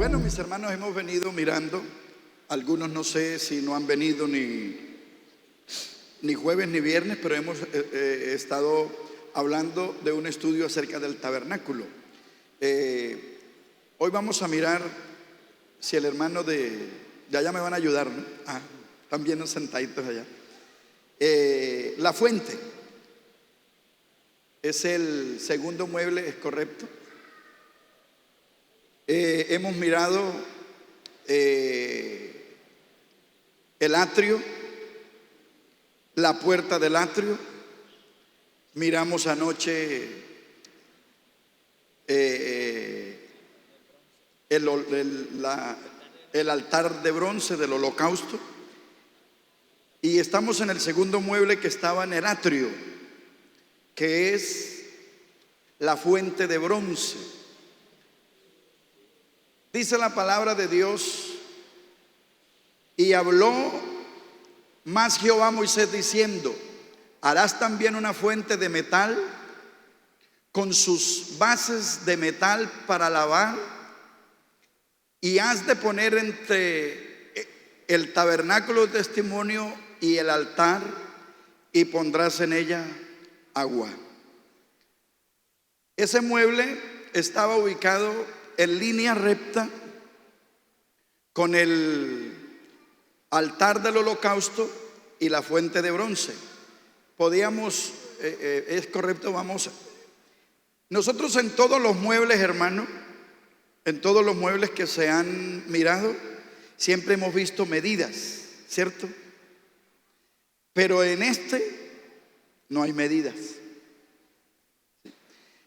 Bueno, mis hermanos, hemos venido mirando, algunos no sé si no han venido ni jueves ni viernes, pero hemos estado hablando de un estudio acerca del tabernáculo. Hoy vamos a mirar, si el hermano de allá me van a ayudar, ¿no? Están bien sentaditos allá. La fuente es el segundo mueble, ¿es correcto? Hemos mirado el atrio, la puerta del atrio. Miramos anoche el altar de bronce del holocausto. Y estamos en el segundo mueble que estaba en el atrio, que es la fuente de bronce. Dice la palabra de Dios: y habló más Jehová a Moisés diciendo: harás también una fuente de metal con sus bases de metal para lavar, y has de poner entre el tabernáculo de testimonio y el altar, y pondrás en ella agua. Ese mueble estaba ubicado en línea recta con el altar del holocausto y la fuente de bronce. Podíamos, es correcto, nosotros en todos los muebles, hermano, en todos los muebles que se han mirado, siempre hemos visto medidas, ¿cierto? Pero en este no hay medidas.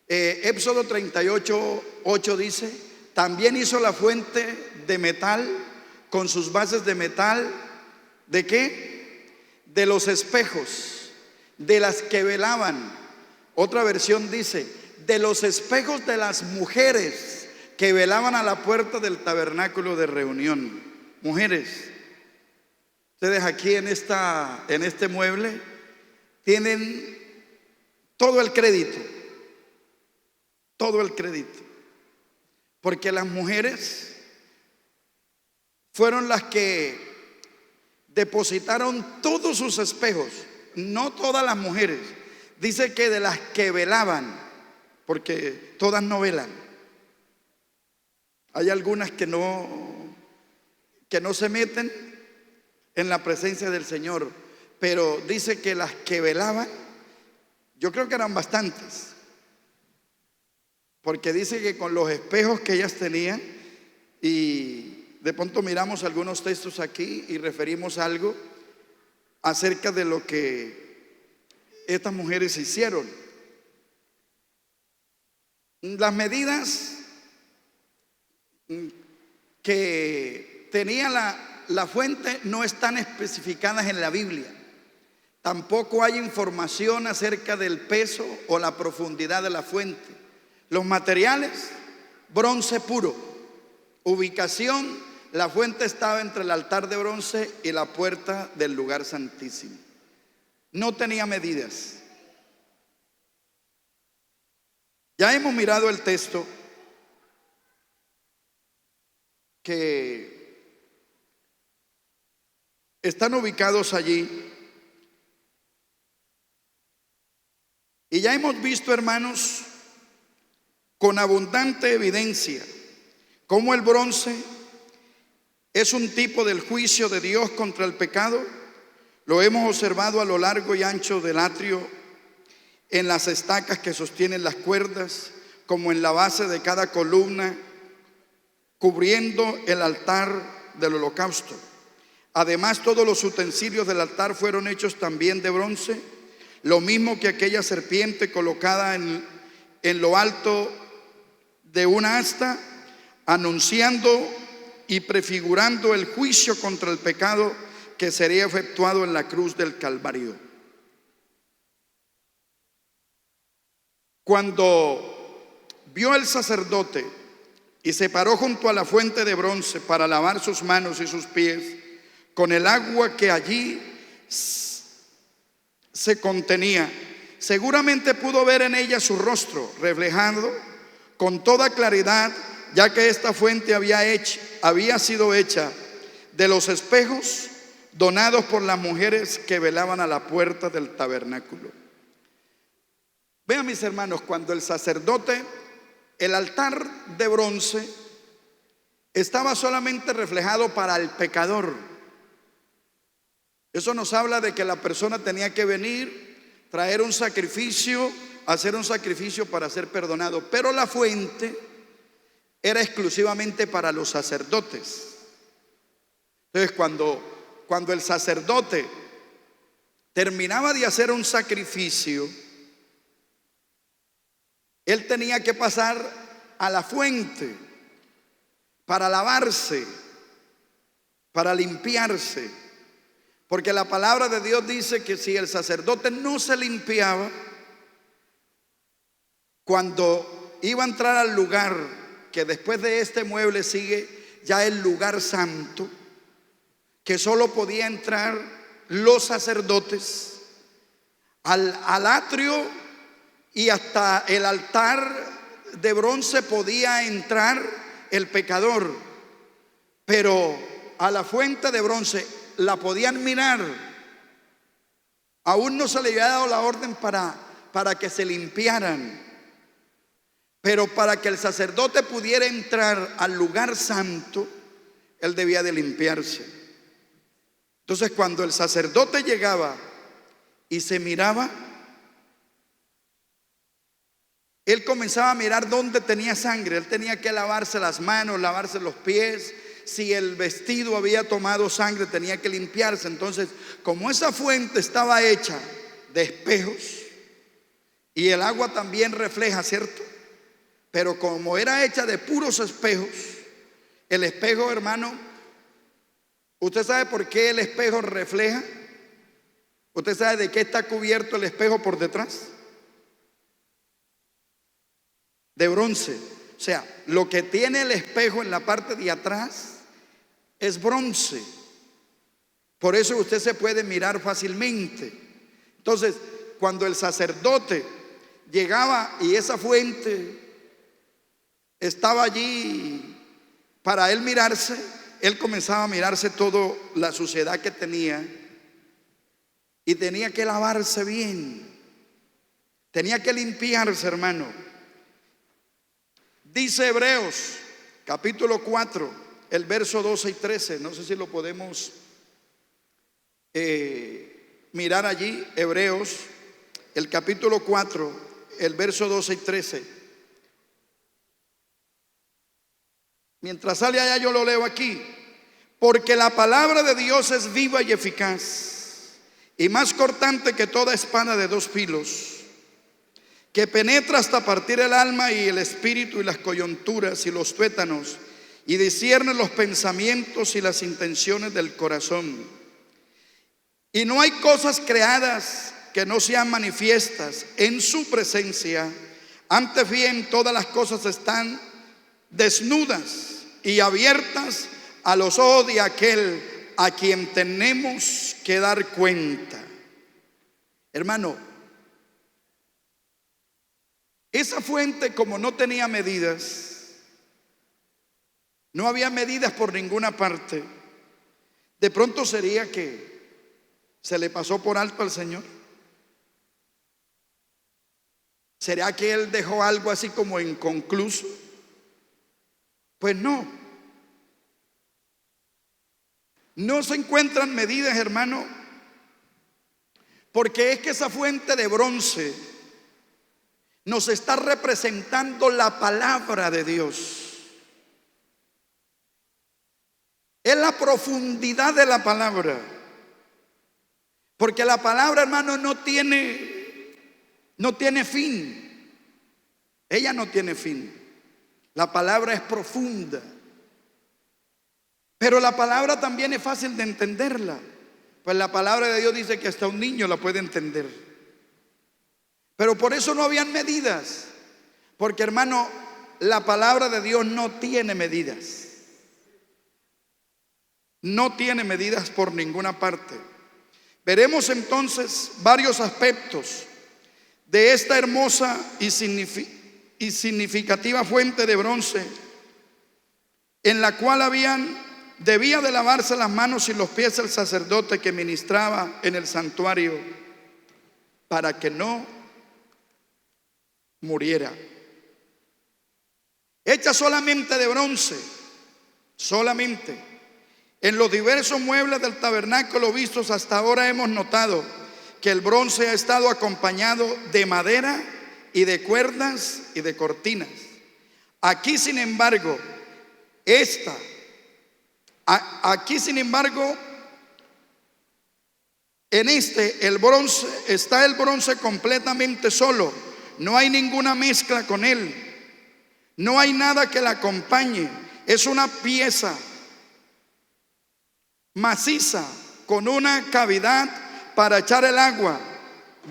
Éxodo 38:8 dice: también hizo la fuente de metal con sus bases de metal. ¿De qué? De los espejos, de las que velaban. Otra versión dice: de los espejos de las mujeres que velaban a la puerta del tabernáculo de reunión. Mujeres, ustedes aquí en este mueble tienen todo el crédito. Todo el crédito, porque las mujeres fueron las que depositaron todos sus espejos. No todas las mujeres, dice que de las que velaban, porque todas no velan. Hay algunas que no se meten en la presencia del Señor, pero dice que las que velaban, yo creo que eran bastantes. Porque dice que con los espejos que ellas tenían, y de pronto miramos algunos textos aquí y referimos algo acerca de lo que estas mujeres hicieron. Las medidas que tenía la fuente no están especificadas en la Biblia. Tampoco hay información acerca del peso o la profundidad de la fuente. Los materiales: bronce puro. Ubicación: la fuente estaba entre el altar de bronce y la puerta del lugar santísimo. No tenía medidas. Ya hemos mirado el texto que están ubicados allí, y ya hemos visto, hermanos, con abundante evidencia cómo el bronce es un tipo del juicio de Dios contra el pecado. Lo hemos observado a lo largo y ancho del atrio, en las estacas que sostienen las cuerdas, como en la base de cada columna, cubriendo el altar del holocausto. Además, todos los utensilios del altar fueron hechos también de bronce, lo mismo que aquella serpiente colocada en lo alto de una asta, anunciando y prefigurando el juicio contra el pecado que sería efectuado en la cruz del Calvario. Cuando vio el sacerdote y se paró junto a la fuente de bronce para lavar sus manos y sus pies con el agua que allí se contenía, seguramente pudo ver en ella su rostro reflejado con toda claridad ya que esta fuente había sido hecha de los espejos donados por las mujeres que velaban a la puerta del tabernáculo. Vean, mis hermanos, cuando el sacerdote, el altar de bronce estaba solamente reflejado para el pecador. Eso nos habla de que la persona tenía que venir, traer un sacrificio, hacer un sacrificio para ser perdonado. Pero la fuente era exclusivamente para los sacerdotes. Entonces, cuando el sacerdote terminaba de hacer un sacrificio, él tenía que pasar a la fuente para lavarse, para limpiarse. Porque la palabra de Dios dice que si el sacerdote no se limpiaba, cuando iba a entrar al lugar que después de este mueble sigue ya el lugar santo, que solo podía entrar los sacerdotes, al atrio y hasta el altar de bronce podía entrar el pecador, pero a la fuente de bronce la podían mirar. Aún no se le había dado la orden para que se limpiaran, pero para que el sacerdote pudiera entrar al lugar santo, él debía de limpiarse. Entonces, cuando el sacerdote llegaba y se miraba, él comenzaba a mirar dónde tenía sangre. Él tenía que lavarse las manos, lavarse los pies. Si el vestido había tomado sangre, tenía que limpiarse. Entonces, como esa fuente estaba hecha de espejos, y el agua también refleja, ¿cierto? Pero como era hecha de puros espejos, el espejo, hermano, ¿usted sabe por qué el espejo refleja? ¿Usted sabe de qué está cubierto el espejo por detrás? De bronce. O sea, lo que tiene el espejo en la parte de atrás es bronce. Por eso usted se puede mirar fácilmente. Entonces, cuando el sacerdote llegaba y esa fuente estaba allí para él mirarse, él comenzaba a mirarse toda la suciedad que tenía y tenía que lavarse bien, tenía que limpiarse, hermano. Dice Hebreos capítulo 4, el verso 12 y 13, no sé si lo podemos mirar allí. Hebreos, el capítulo 4, el verso 12 y 13. Mientras sale allá, yo lo leo aquí. Porque la palabra de Dios es viva y eficaz, y más cortante que toda espada de dos filos, que penetra hasta partir el alma y el espíritu y las coyunturas y los tuétanos, y discierne los pensamientos y las intenciones del corazón. Y no hay cosas creadas que no sean manifiestas en su presencia. Antes bien, todas las cosas están desnudas y abiertas a los ojos de aquel a quien tenemos que dar cuenta. Hermano, esa fuente, como no tenía medidas, no había medidas por ninguna parte, de pronto sería que se le pasó por alto al Señor. ¿Será que Él dejó algo así como inconcluso? Pues no. No se encuentran medidas, hermano, porque es que esa fuente de bronce nos está representando la palabra de Dios. Es la profundidad de la palabra. Porque la palabra, hermano, no tiene fin. Ella no tiene fin. La palabra es profunda. Pero la palabra también es fácil de entenderla. Pues la palabra de Dios dice que hasta un niño la puede entender. Pero por eso no habían medidas. Porque, hermano, la palabra de Dios no tiene medidas. No tiene medidas por ninguna parte. Veremos entonces varios aspectos de esta hermosa y significativa fuente de bronce en la cual debía de lavarse las manos y los pies el sacerdote que ministraba en el santuario, para que no muriera. Hecha solamente de bronce, solamente. En los diversos muebles del tabernáculo vistos hasta ahora hemos notado que el bronce ha estado acompañado de madera y de cuerdas y de cortinas. Aquí, sin embargo, en el bronce está el bronce completamente solo. No hay ninguna mezcla con él. No hay nada que la acompañe. Es una pieza maciza con una cavidad para echar el agua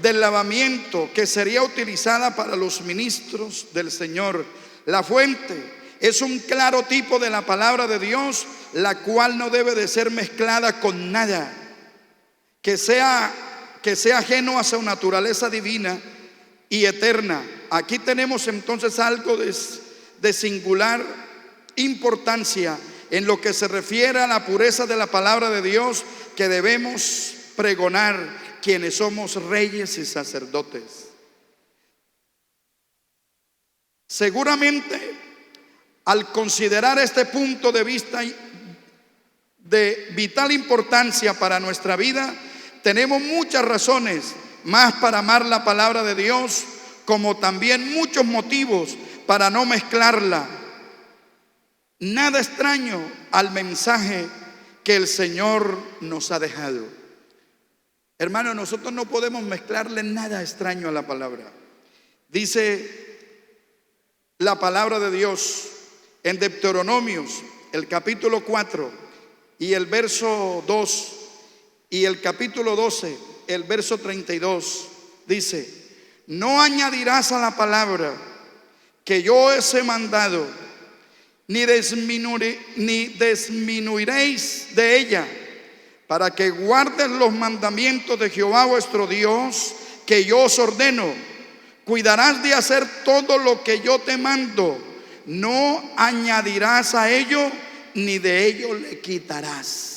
del lavamiento que sería utilizada para los ministros del Señor. La fuente es un claro tipo de la palabra de Dios, la cual no debe de ser mezclada con nada que sea ajeno a su naturaleza divina y eterna. Aquí tenemos entonces algo de singular importancia en lo que se refiere a la pureza de la palabra de Dios que debemos pregonar quienes somos reyes y sacerdotes. Seguramente, al considerar este punto de vista de vital importancia para nuestra vida, tenemos muchas razones más para amar la palabra de Dios, como también muchos motivos para no mezclarla. Nada extraño al mensaje que el Señor nos ha dejado. Hermano, nosotros no podemos mezclarle nada extraño a la palabra. Dice la palabra de Dios en Deuteronomios, el capítulo 4 y el verso 2, y el capítulo 12, el verso 32, dice: no añadirás a la palabra que yo os he mandado, ni disminuiréis de ella, para que guardes los mandamientos de Jehová vuestro Dios, que yo os ordeno. Cuidarás de hacer todo lo que yo te mando. No añadirás a ello, ni de ello le quitarás.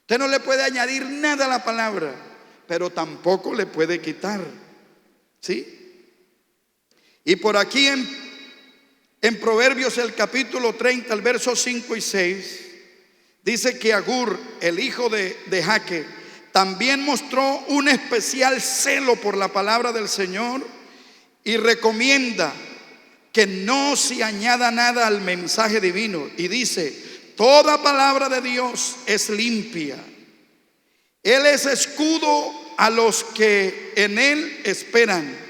Usted no le puede añadir nada a la palabra, pero tampoco le puede quitar. ¿Sí? Y por aquí en Proverbios, el capítulo 30, el verso 5 y 6, dice que Agur, el hijo de Jaque, también mostró un especial celo por la palabra del Señor y recomienda que no se añada nada al mensaje divino. Y dice: toda palabra de Dios es limpia. Él es escudo a los que en él esperan.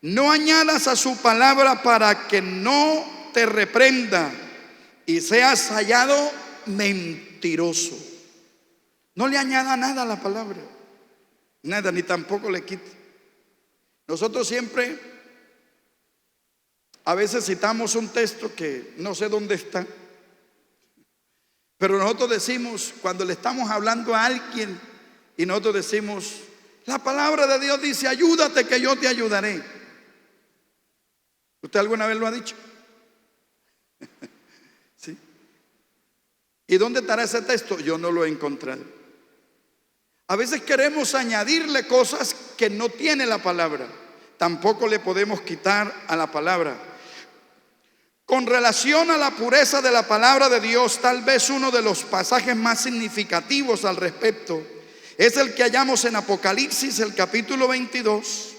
No añadas a su palabra para que no te reprenda y seas hallado mentiroso. No le añada nada a la palabra, nada, ni tampoco le quite. Nosotros siempre, a veces citamos un texto que no sé dónde está, pero nosotros decimos, cuando le estamos hablando a alguien, y nosotros decimos: la palabra de Dios dice, ayúdate que yo te ayudaré. ¿Usted alguna vez lo ha dicho? ¿Sí? ¿Y dónde estará ese texto? Yo no lo he encontrado. A veces queremos añadirle cosas que no tiene la palabra. Tampoco le podemos quitar a la palabra. Con relación a la pureza de la palabra de Dios, tal vez uno de los pasajes más significativos al respecto es el que hallamos en Apocalipsis, el capítulo 22.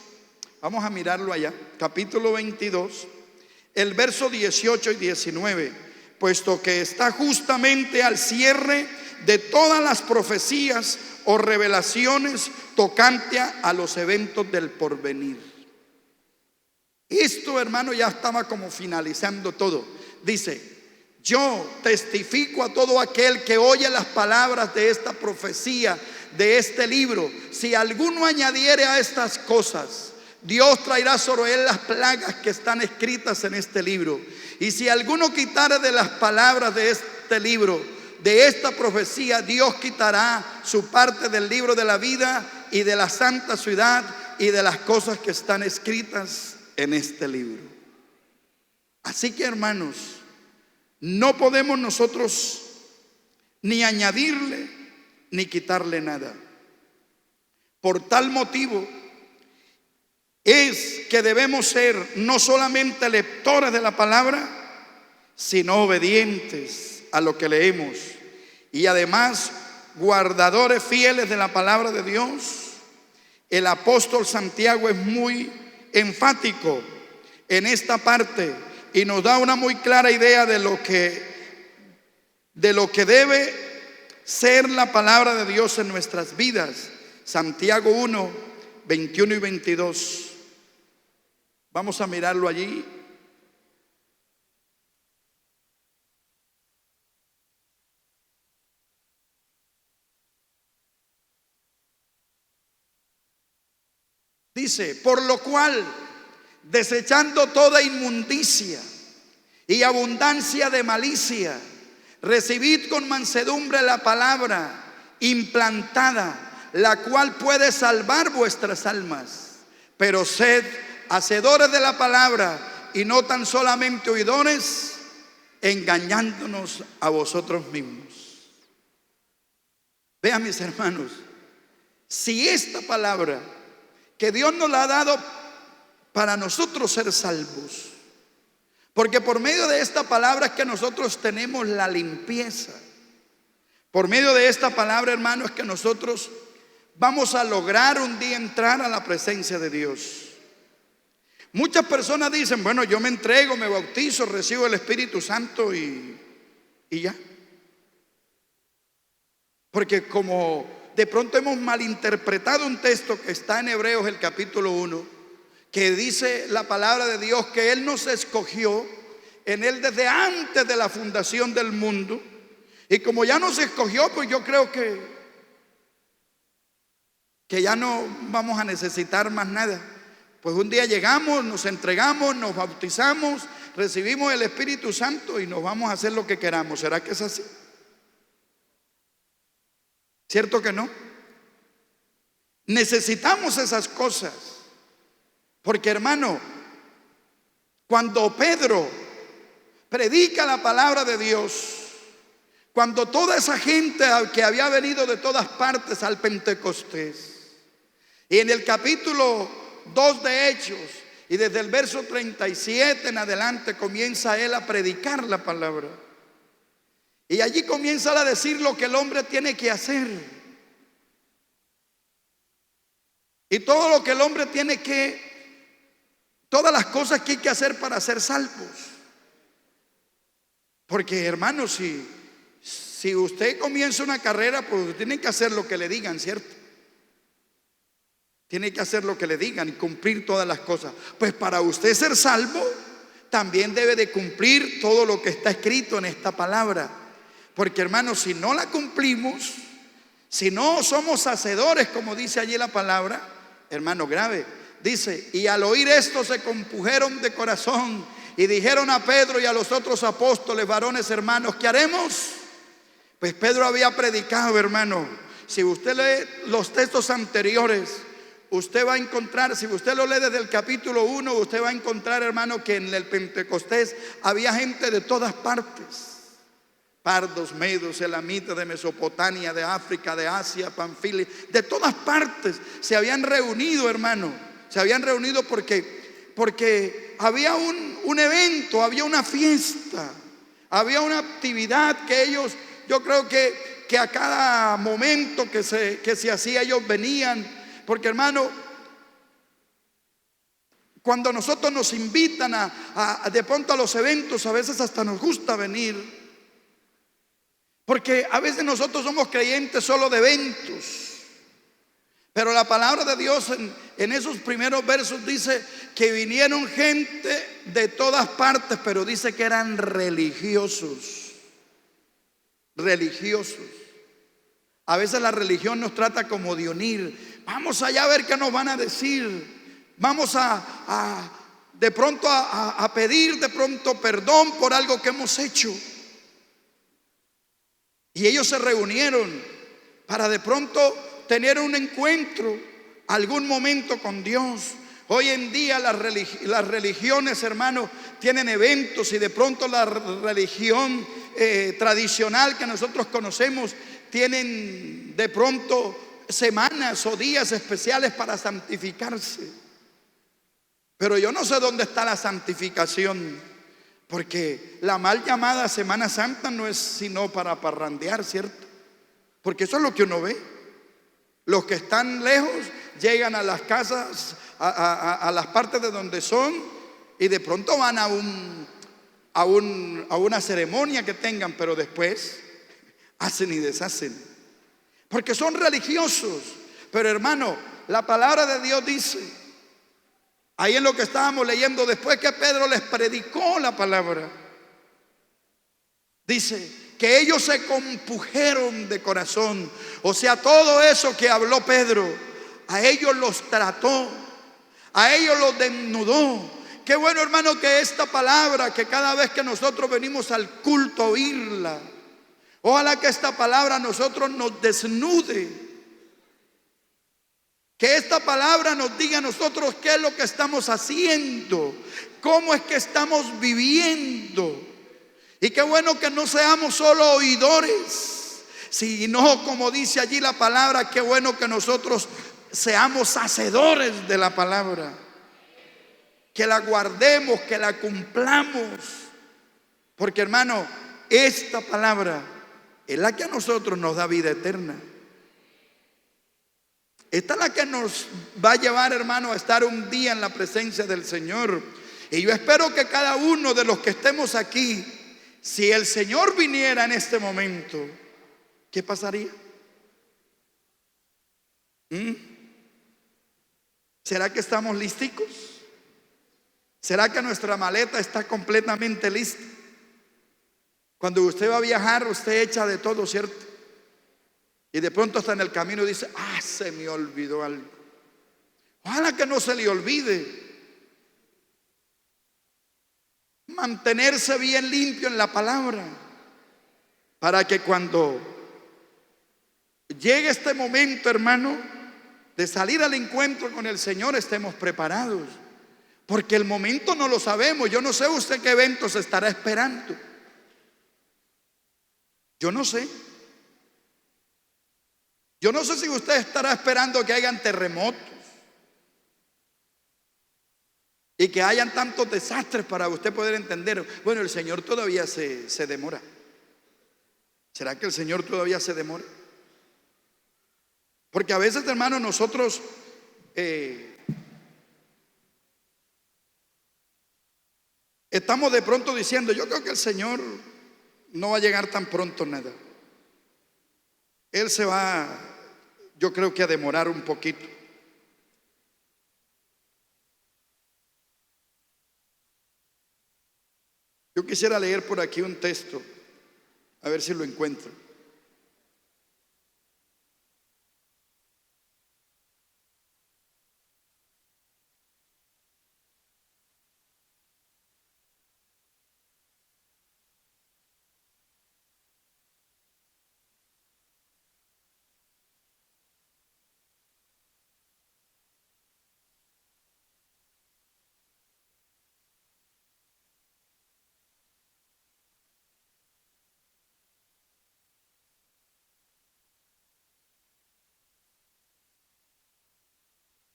Vamos a mirarlo allá, capítulo 22, el verso 18 y 19, puesto que está justamente al cierre de todas las profecías o revelaciones tocante a los eventos del porvenir. Esto, hermano, ya estaba como finalizando todo. Dice: yo testifico a todo aquel que oye las palabras de esta profecía, de este libro, si alguno añadiere a estas cosas, Dios traerá sobre él las plagas que están escritas en este libro. Y si alguno quitare de las palabras de este libro, de esta profecía, Dios quitará su parte del libro de la vida y de la santa ciudad y de las cosas que están escritas en este libro. Así que, hermanos, No podemos nosotros ni añadirle ni quitarle nada. Por tal motivo es que debemos ser no solamente lectores de la palabra, sino obedientes a lo que leemos, y además guardadores fieles de la palabra de Dios. El apóstol Santiago es muy enfático en esta parte y nos da una muy clara idea de lo que debe ser la palabra de Dios en nuestras vidas. Santiago 1, 21 y 22. Vamos a mirarlo allí. Dice: por lo cual, desechando toda inmundicia y abundancia de malicia, recibid con mansedumbre la palabra implantada, la cual puede salvar vuestras almas. Pero sed hacedores de la palabra y no tan solamente oidores, engañándonos a vosotros mismos. Vean, mis hermanos, si esta palabra que Dios nos la ha dado para nosotros ser salvos, porque por medio de esta palabra es que nosotros tenemos la limpieza. Por medio de esta palabra, hermanos, es que nosotros vamos a lograr un día entrar a la presencia de Dios. Muchas personas dicen: bueno, yo me entrego, me bautizo, recibo el Espíritu Santo y ya. Porque como de pronto hemos malinterpretado un texto que está en Hebreos, el capítulo 1, que dice la palabra de Dios que Él nos escogió en Él desde antes de la fundación del mundo. Y como ya nos escogió, pues yo creo que ya no vamos a necesitar más nada. Pues un día llegamos, nos entregamos, nos bautizamos, recibimos el Espíritu Santo y nos vamos a hacer lo que queramos. ¿Será que es así? ¿Cierto que no? Necesitamos esas cosas. Porque, hermano, cuando Pedro predica la palabra de Dios, cuando toda esa gente que había venido de todas partes al Pentecostés, y en el capítulo 2 de Hechos, y desde el verso 37 en adelante, comienza él a predicar la palabra. Y allí comienza a decir lo que el hombre tiene que hacer. Y todo lo que el hombre tiene que, todas las cosas que hay que hacer para ser salvos. Porque, hermano, si usted comienza una carrera, pues tiene que hacer lo que le digan, ¿cierto? Tiene que hacer lo que le digan y cumplir todas las cosas. Pues para usted ser salvo, también debe de cumplir todo lo que está escrito en esta palabra. Porque, hermano, si no la cumplimos, si no somos hacedores, como dice allí la palabra, hermano, grave. Dice: y al oír esto se compungeron de corazón y dijeron a Pedro y a los otros apóstoles: varones hermanos, ¿qué haremos? Pues Pedro había predicado, hermano. Si usted lee los textos anteriores, usted va a encontrar, si usted lo lee desde el capítulo 1, usted va a encontrar, hermano, que en el Pentecostés había gente de todas partes. Pardos, medos, elamitas de Mesopotamia, de África, de Asia, Panfilia, de todas partes se habían reunido, hermano. Se habían reunido porque había un evento, había una fiesta, había una actividad que ellos, yo creo que a cada momento que se hacía, ellos venían. Porque, hermano, cuando nosotros nos invitan de pronto a los eventos, a veces hasta nos gusta venir. Porque a veces nosotros somos creyentes solo de eventos. Pero la palabra de Dios en esos primeros versos dice que vinieron gente de todas partes, pero dice que eran religiosos. Religiosos. A veces la religión nos trata como de unir. Vamos allá a ver qué nos van a decir. Vamos de pronto a pedir de pronto perdón por algo que hemos hecho. Y ellos se reunieron para de pronto tener un encuentro, algún momento con Dios. Hoy en día las religiones, hermanos, tienen eventos, y de pronto la religión tradicional que nosotros conocemos tienen de pronto semanas o días especiales para santificarse. Pero yo no sé dónde está la santificación, porque la mal llamada Semana Santa no es sino para parrandear, ¿cierto? Porque eso es lo que uno ve. Los que están lejos llegan a las casas, a las partes de donde son, y de pronto van a una ceremonia que tengan, pero después hacen y deshacen, porque son religiosos. Pero hermano, la palabra de Dios dice, ahí en lo que estábamos leyendo, después que Pedro les predicó la palabra, dice que ellos se compujeron de corazón. O sea, todo eso que habló Pedro, a ellos los trató, a ellos los desnudó. Qué bueno, hermano, que esta palabra, que cada vez que nosotros venimos al culto a oírla, ojalá que esta palabra a nosotros nos desnude. Que esta palabra nos diga a nosotros qué es lo que estamos haciendo, cómo es que estamos viviendo. Y qué bueno que no seamos solo oidores, sino, como dice allí la palabra, qué bueno que nosotros seamos hacedores de la palabra, que la guardemos, que la cumplamos. Porque, hermano, esta palabra es la que a nosotros nos da vida eterna. Esta es la que nos va a llevar, hermano, a estar un día en la presencia del Señor. Y yo espero que cada uno de los que estemos aquí, si el Señor viniera en este momento, ¿qué pasaría? ¿Será que estamos listicos? ¿Será que nuestra maleta está completamente lista? Cuando usted va a viajar, usted echa de todo, ¿cierto? Y de pronto hasta en el camino dice, se me olvidó algo. Ojalá que no se le olvide. Mantenerse bien limpio en la palabra, para que cuando llegue este momento, hermano, de salir al encuentro con el Señor, estemos preparados. Porque el momento no lo sabemos. Yo no sé usted qué evento se estará esperando. Yo no sé. Yo no sé si usted estará esperando que hayan terremotos y que hayan tantos desastres para usted poder entender. Bueno, el Señor todavía se demora. ¿Será que el Señor todavía se demora? Porque a veces, hermanos, nosotros estamos de pronto diciendo, yo creo que el Señor no va a llegar tan pronto, nada. Él se va, yo creo que a demorar un poquito. Yo quisiera leer por aquí un texto, a ver si lo encuentro.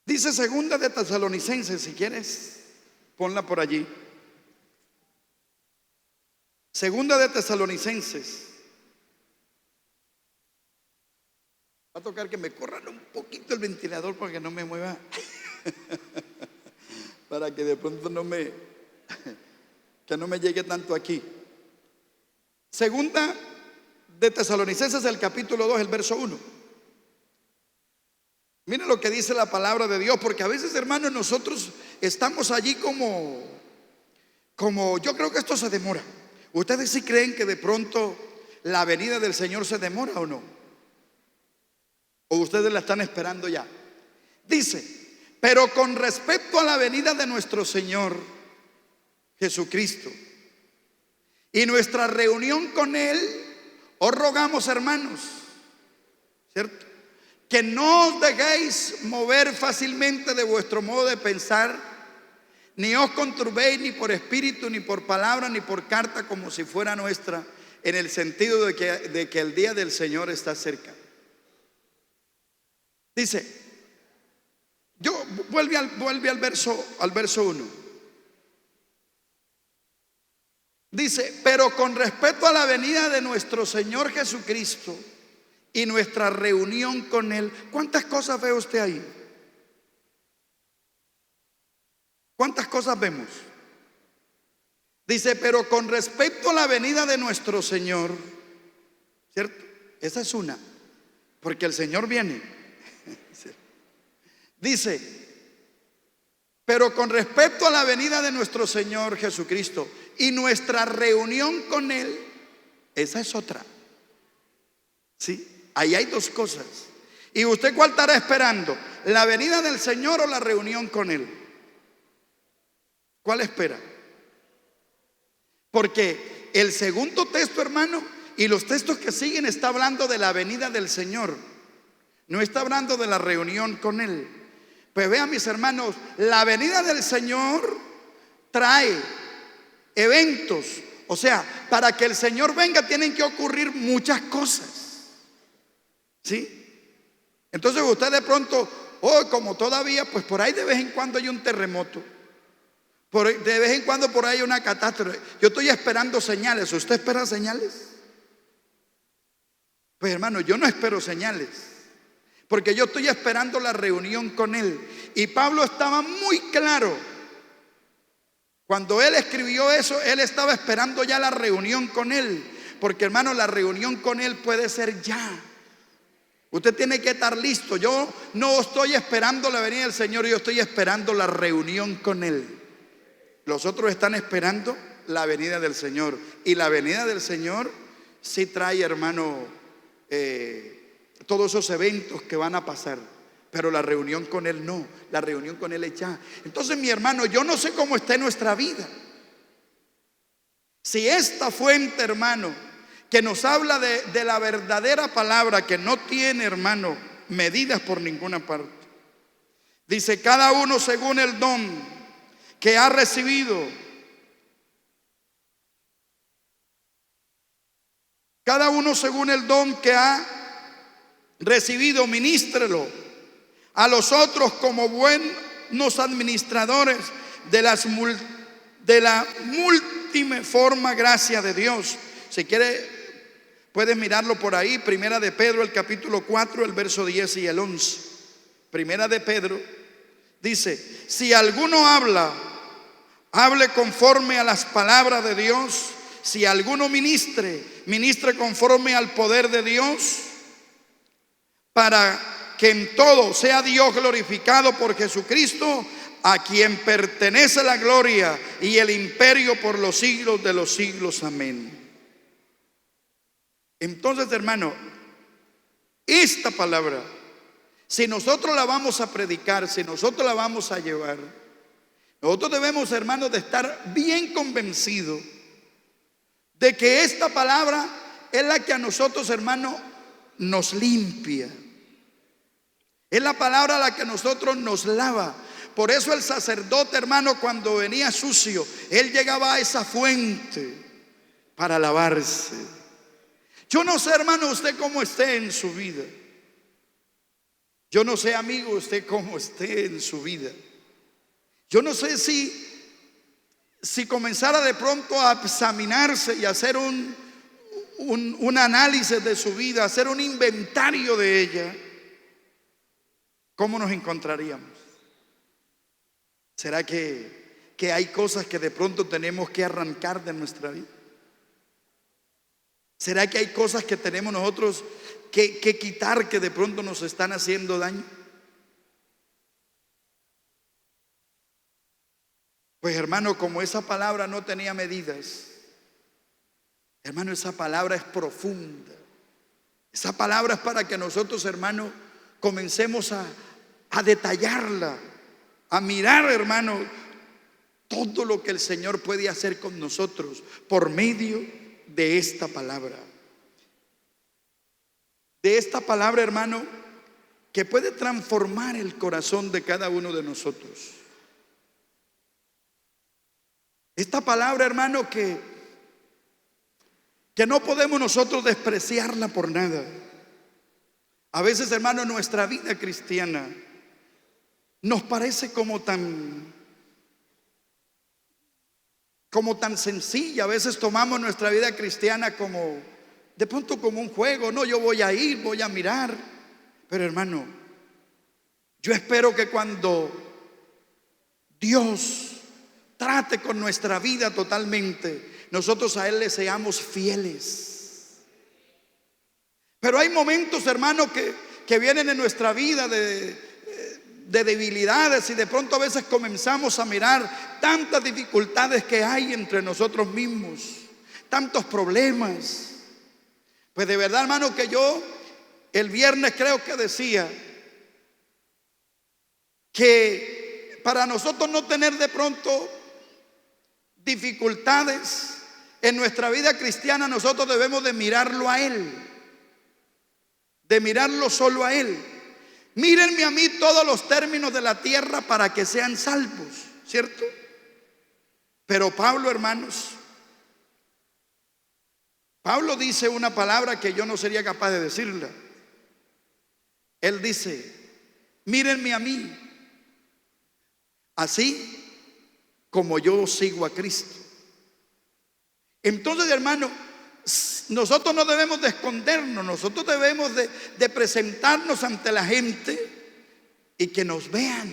Dice segunda de Tesalonicenses, si quieres, ponla por allí. Segunda de Tesalonicenses. Va a tocar que me corran un poquito el ventilador para que no me mueva. Para que de pronto que no me llegue tanto aquí. Segunda de Tesalonicenses, el capítulo 2, el verso 1. Miren lo que dice la palabra de Dios, porque a veces, hermanos, nosotros estamos allí como yo creo que esto se demora. ¿Ustedes sí creen que de pronto la venida del Señor se demora o no? ¿O ustedes la están esperando ya? Dice, pero con respecto a la venida de nuestro Señor Jesucristo y nuestra reunión con Él, os rogamos, hermanos, ¿cierto?, que no os dejéis mover fácilmente de vuestro modo de pensar, ni os conturbéis ni por espíritu, ni por palabra, ni por carta, como si fuera nuestra, en el sentido de que el día del Señor está cerca. Dice, vuelve al verso 1. Dice, pero con respecto a la venida de nuestro Señor Jesucristo y nuestra reunión con Él, ¿cuántas cosas ve usted ahí? ¿Cuántas cosas vemos? Dice, pero con respecto a la venida de nuestro Señor, ¿cierto? Esa es una, porque el Señor viene. Dice, pero con respecto a la venida de nuestro Señor Jesucristo y nuestra reunión con Él, esa es otra. ¿Sí? Ahí hay dos cosas. ¿Y usted cuál estará esperando? ¿La venida del Señor o la reunión con Él? ¿Cuál espera? Porque el segundo texto, hermano, y los textos que siguen, está hablando de la venida del Señor. No está hablando de la reunión con Él. Pues vean, mis hermanos, la venida del Señor trae eventos. O sea, para que el Señor venga tienen que ocurrir muchas cosas. ¿Sí? Entonces usted de pronto, como todavía, pues por ahí de vez en cuando hay un terremoto. De vez en cuando por ahí hay una catástrofe. Yo estoy esperando señales. ¿Usted espera señales? Pues hermano, yo no espero señales, porque yo estoy esperando la reunión con Él. Y Pablo estaba muy claro. Cuando él escribió eso, él estaba esperando ya la reunión con Él. Porque hermano, la reunión con Él puede ser ya. Usted tiene que estar listo. Yo no estoy esperando la venida del Señor, yo estoy esperando la reunión con Él. Los otros están esperando la venida del Señor. Y la venida del Señor sí trae, hermano, todos esos eventos que van a pasar. Pero la reunión con Él no. La reunión con Él es ya. Entonces, mi hermano, yo no sé cómo está en nuestra vida. Si esta fuente, hermano, que nos habla de la verdadera palabra, que no tiene, hermano, medidas por ninguna parte, dice, cada uno según el don que ha recibido, cada uno según el don que ha recibido, ministrelo a los otros como buenos administradores de la multiforme gracia de Dios. Si quiere, puedes mirarlo por ahí. Primera de Pedro, el capítulo 4, el verso 10 y el 11. Primera de Pedro dice, si alguno habla, hable conforme a las palabras de Dios. Si alguno ministre conforme al poder de Dios, para que en todo sea Dios glorificado por Jesucristo, a quien pertenece la gloria y el imperio por los siglos de los siglos. Amén. Entonces, hermano, esta palabra, si nosotros la vamos a predicar, si nosotros la vamos a llevar, nosotros debemos, hermanos, de estar bien convencidos de que esta palabra es la que a nosotros, hermanos, nos limpia. Es la palabra la que a nosotros nos lava. Por eso el sacerdote, hermano, cuando venía sucio, él llegaba a esa fuente para lavarse. Yo no sé, hermano, usted cómo esté en su vida. Yo no sé, amigo, usted cómo esté en su vida. Yo no sé si comenzara de pronto a examinarse y hacer un análisis de su vida, hacer un inventario de ella, ¿cómo nos encontraríamos? ¿Será que hay cosas que de pronto tenemos que arrancar de nuestra vida? ¿Será que hay cosas que tenemos nosotros que quitar, que de pronto nos están haciendo daño? Pues hermano, como esa palabra no tenía medidas, hermano, esa palabra es profunda. Esa palabra es para que nosotros, hermano, comencemos a detallarla, a mirar, hermano, todo lo que el Señor puede hacer con nosotros por medio de esta palabra. De esta palabra, hermano, que puede transformar el corazón de cada uno de nosotros. Esta palabra, hermano, que no podemos nosotros despreciarla por nada. A veces, hermano, nuestra vida cristiana nos parece como tan sencilla. A veces tomamos nuestra vida cristiana como, de pronto, como un juego. No, yo voy a ir, voy a mirar. Pero, hermano, yo espero que cuando Dios trate con nuestra vida totalmente, nosotros a Él le seamos fieles. Pero hay momentos, hermano, que vienen en nuestra vida de debilidades, y de pronto a veces comenzamos a mirar tantas dificultades que hay entre nosotros mismos, tantos problemas. Pues de verdad, hermano, que yo el viernes creo que decía que para nosotros no tener de pronto dificultades en nuestra vida cristiana, nosotros debemos de mirarlo a Él, de mirarlo solo a Él. Mírenme a mí todos los términos de la tierra para que sean salvos, ¿cierto? Pero Pablo, hermanos, Pablo dice una palabra que yo no sería capaz de decirla. Él dice: mírenme a mí, así como yo sigo a Cristo. Entonces, hermano, nosotros no debemos de escondernos, nosotros debemos de presentarnos ante la gente y que nos vean,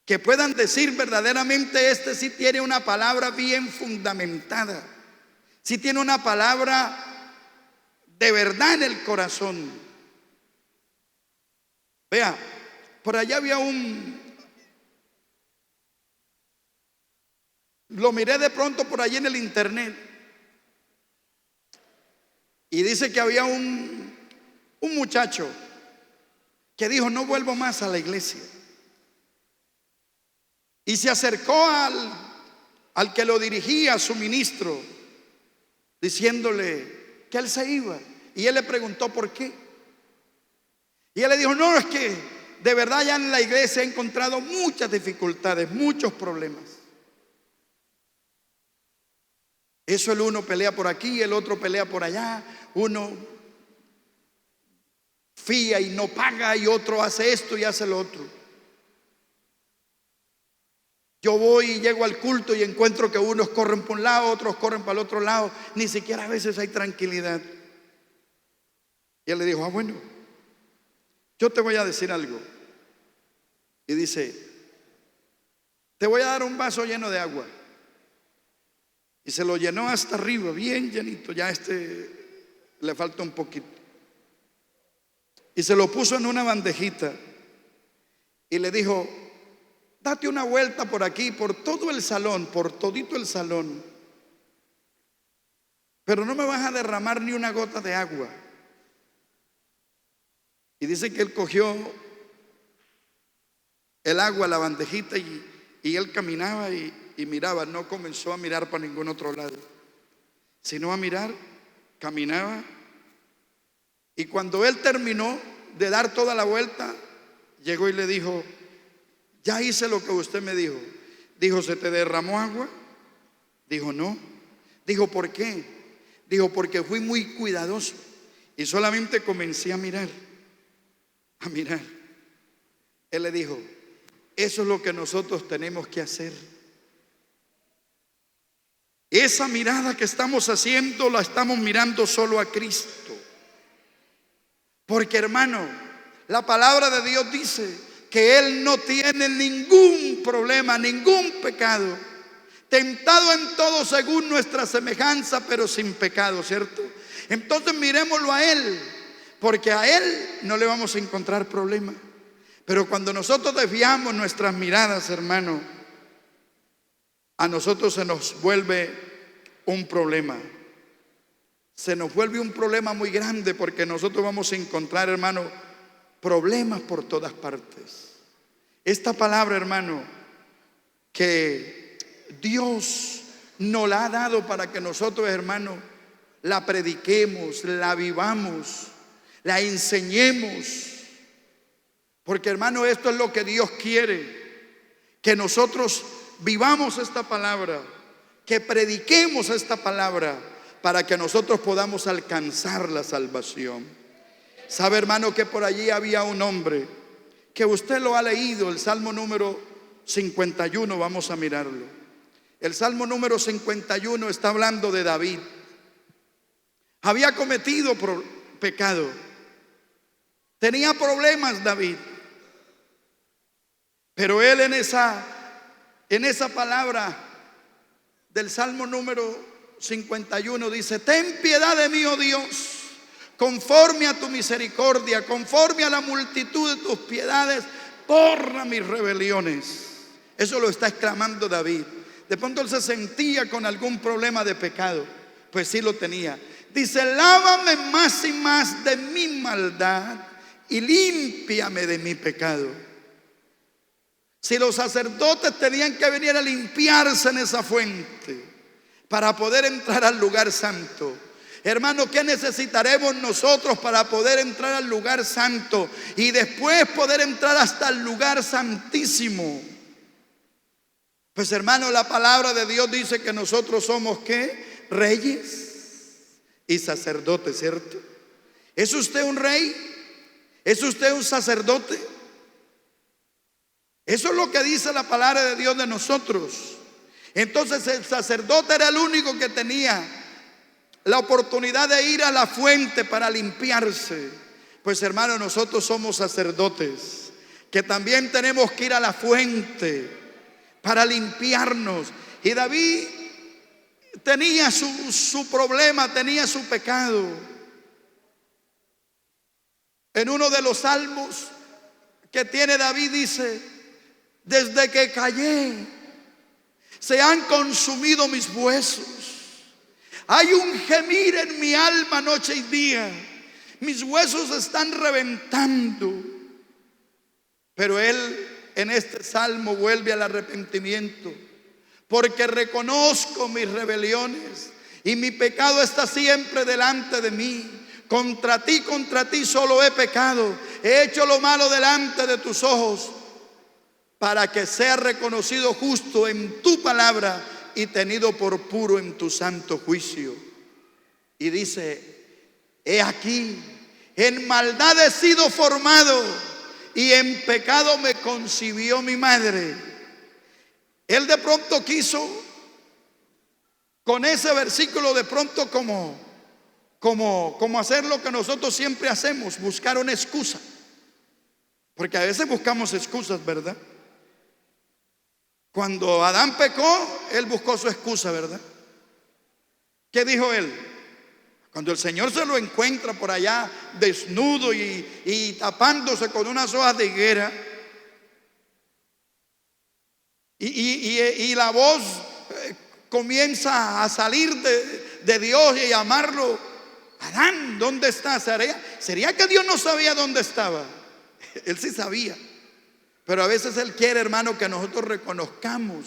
que puedan decir verdaderamente: este sí tiene una palabra bien fundamentada, sí tiene una palabra de verdad en el corazón. Vea, por allá había lo miré de pronto por allí en el internet, y dice que había un muchacho que dijo: no vuelvo más a la iglesia. Y se acercó al que lo dirigía, a su ministro, diciéndole que él se iba. Y él le preguntó por qué. Y él le dijo: no, es que de verdad ya en la iglesia he encontrado muchas dificultades, muchos problemas. Eso, el uno pelea por aquí, el otro pelea por allá. Uno fía y no paga, y otro hace esto y hace lo otro. Yo voy y llego al culto y encuentro que unos corren por un lado, otros corren para el otro lado. Ni siquiera a veces hay tranquilidad. Y él le dijo: bueno, yo te voy a decir algo. Y dice: te voy a dar un vaso lleno de agua. Y se lo llenó hasta arriba, bien llenito. Ya le falta un poquito. Y se lo puso en una bandejita y le dijo: date una vuelta por aquí, por todo el salón, por todito el salón, pero no me vas a derramar ni una gota de agua. Y dice que él cogió el agua, la bandejita, y él caminaba y miraba. No comenzó a mirar para ningún otro lado, sino a mirar, caminaba. Y cuando él terminó de dar toda la vuelta, llegó y le dijo: ya hice lo que usted me dijo. Dijo: ¿se te derramó agua? Dijo: no. Dijo: ¿por qué? Dijo: porque fui muy cuidadoso y solamente comencé a mirar, a mirar. Él le dijo: eso es lo que nosotros tenemos que hacer. Esa mirada que estamos haciendo, la estamos mirando solo a Cristo. Porque, hermano, la palabra de Dios dice que Él no tiene ningún problema, ningún pecado. Tentado en todo según nuestra semejanza, pero sin pecado, ¿cierto? Entonces miremoslo a Él, porque a Él no le vamos a encontrar problema. Pero cuando nosotros desviamos nuestras miradas, hermano, a nosotros se nos vuelve un problema. Se nos vuelve un problema muy grande, porque nosotros vamos a encontrar, hermano, problemas por todas partes. Esta palabra, hermano, que Dios nos la ha dado para que nosotros, hermano, la prediquemos, la vivamos, la enseñemos. Porque hermano, esto es lo que Dios quiere, que nosotros vivamos esta palabra, que prediquemos esta palabra para que nosotros podamos alcanzar la salvación. Sabe, hermano, que por allí había un hombre que usted lo ha leído, el Salmo número 51, vamos a mirarlo. El Salmo número 51 está hablando de David. Había cometido pecado, tenía problemas David, pero él en esa palabra del Salmo número 51 dice: ten piedad de mí, oh Dios, conforme a tu misericordia, conforme a la multitud de tus piedades, borra mis rebeliones. Eso lo está exclamando David. De pronto él se sentía con algún problema de pecado, pues sí lo tenía. Dice: lávame más y más de mi maldad y límpiame de mi pecado. Si los sacerdotes tenían que venir a limpiarse en esa fuente para poder entrar al lugar santo, hermano, ¿qué necesitaremos nosotros para poder entrar al lugar santo y después poder entrar hasta el lugar santísimo? Pues hermano, la palabra de Dios dice que nosotros somos ¿qué? Reyes y sacerdotes, ¿cierto? ¿Es usted un rey? ¿Es usted un sacerdote? Eso es lo que dice la palabra de Dios de nosotros. Entonces el sacerdote era el único que tenía la oportunidad de ir a la fuente para limpiarse. Pues hermano, nosotros somos sacerdotes que también tenemos que ir a la fuente para limpiarnos. Y David tenía su problema, tenía su pecado. En uno de los salmos que tiene David dice: desde que callé se han consumido mis huesos, hay un gemir en mi alma noche y día, mis huesos están reventando. Pero él en este salmo vuelve al arrepentimiento, porque reconozco mis rebeliones y mi pecado está siempre delante de mí. Contra ti solo he pecado, he hecho lo malo delante de tus ojos, para que sea reconocido justo en tu palabra y tenido por puro en tu santo juicio. Y dice: he aquí, en maldad he sido formado y en pecado me concibió mi madre. Él de pronto quiso, con ese versículo, de pronto como hacer lo que nosotros siempre hacemos, buscar una excusa. Porque a veces buscamos excusas, ¿verdad? Cuando Adán pecó, él buscó su excusa, ¿verdad? ¿Qué dijo él? Cuando el Señor se lo encuentra por allá desnudo y tapándose con unas hojas de higuera, y la voz comienza a salir de Dios y llamarlo: Adán, ¿dónde estás? ¿Sería que Dios no sabía dónde estaba? Él sí sabía. Pero a veces Él quiere, hermano, que nosotros reconozcamos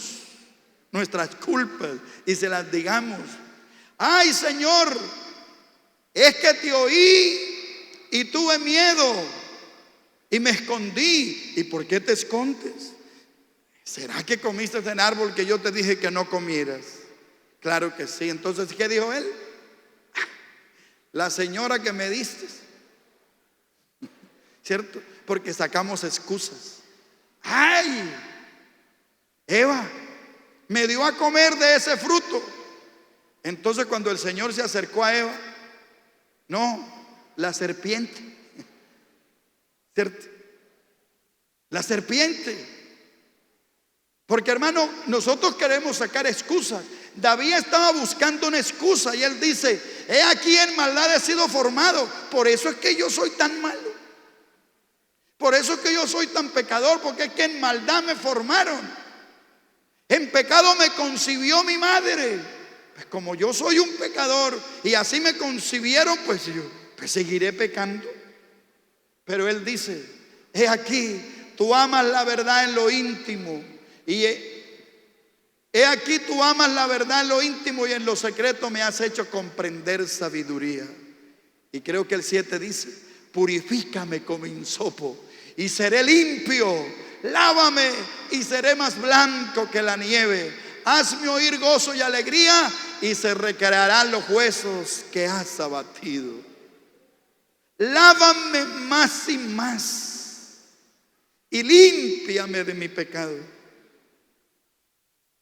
nuestras culpas y se las digamos. Ay, Señor, es que te oí y tuve miedo y me escondí. ¿Y por qué te escondes? ¿Será que comiste del árbol que yo te dije que no comieras? Claro que sí. Entonces, ¿qué dijo él? La señora que me diste, ¿cierto? Porque sacamos excusas. Ay, Eva me dio a comer de ese fruto. Entonces cuando el Señor se acercó a Eva, no, la serpiente, ¿cierto? La serpiente. Porque hermano, nosotros queremos sacar excusas. David estaba buscando una excusa y él dice: he aquí, en maldad he sido formado, por eso es que yo soy tan malo, por eso es que yo soy tan pecador, porque es que en maldad me formaron, en pecado me concibió mi madre. Pues como yo soy un pecador y así me concibieron, pues yo seguiré pecando. Pero él dice: he aquí, tú amas la verdad en lo íntimo, y he aquí, tú amas la verdad en lo íntimo, y en lo secreto me has hecho comprender sabiduría. Y creo que el 7 dice: purifícame como hinsopo y seré limpio. Lávame y seré más blanco que la nieve. Hazme oír gozo y alegría y se recrearán los huesos que has abatido. Lávame más y más y límpiame de mi pecado.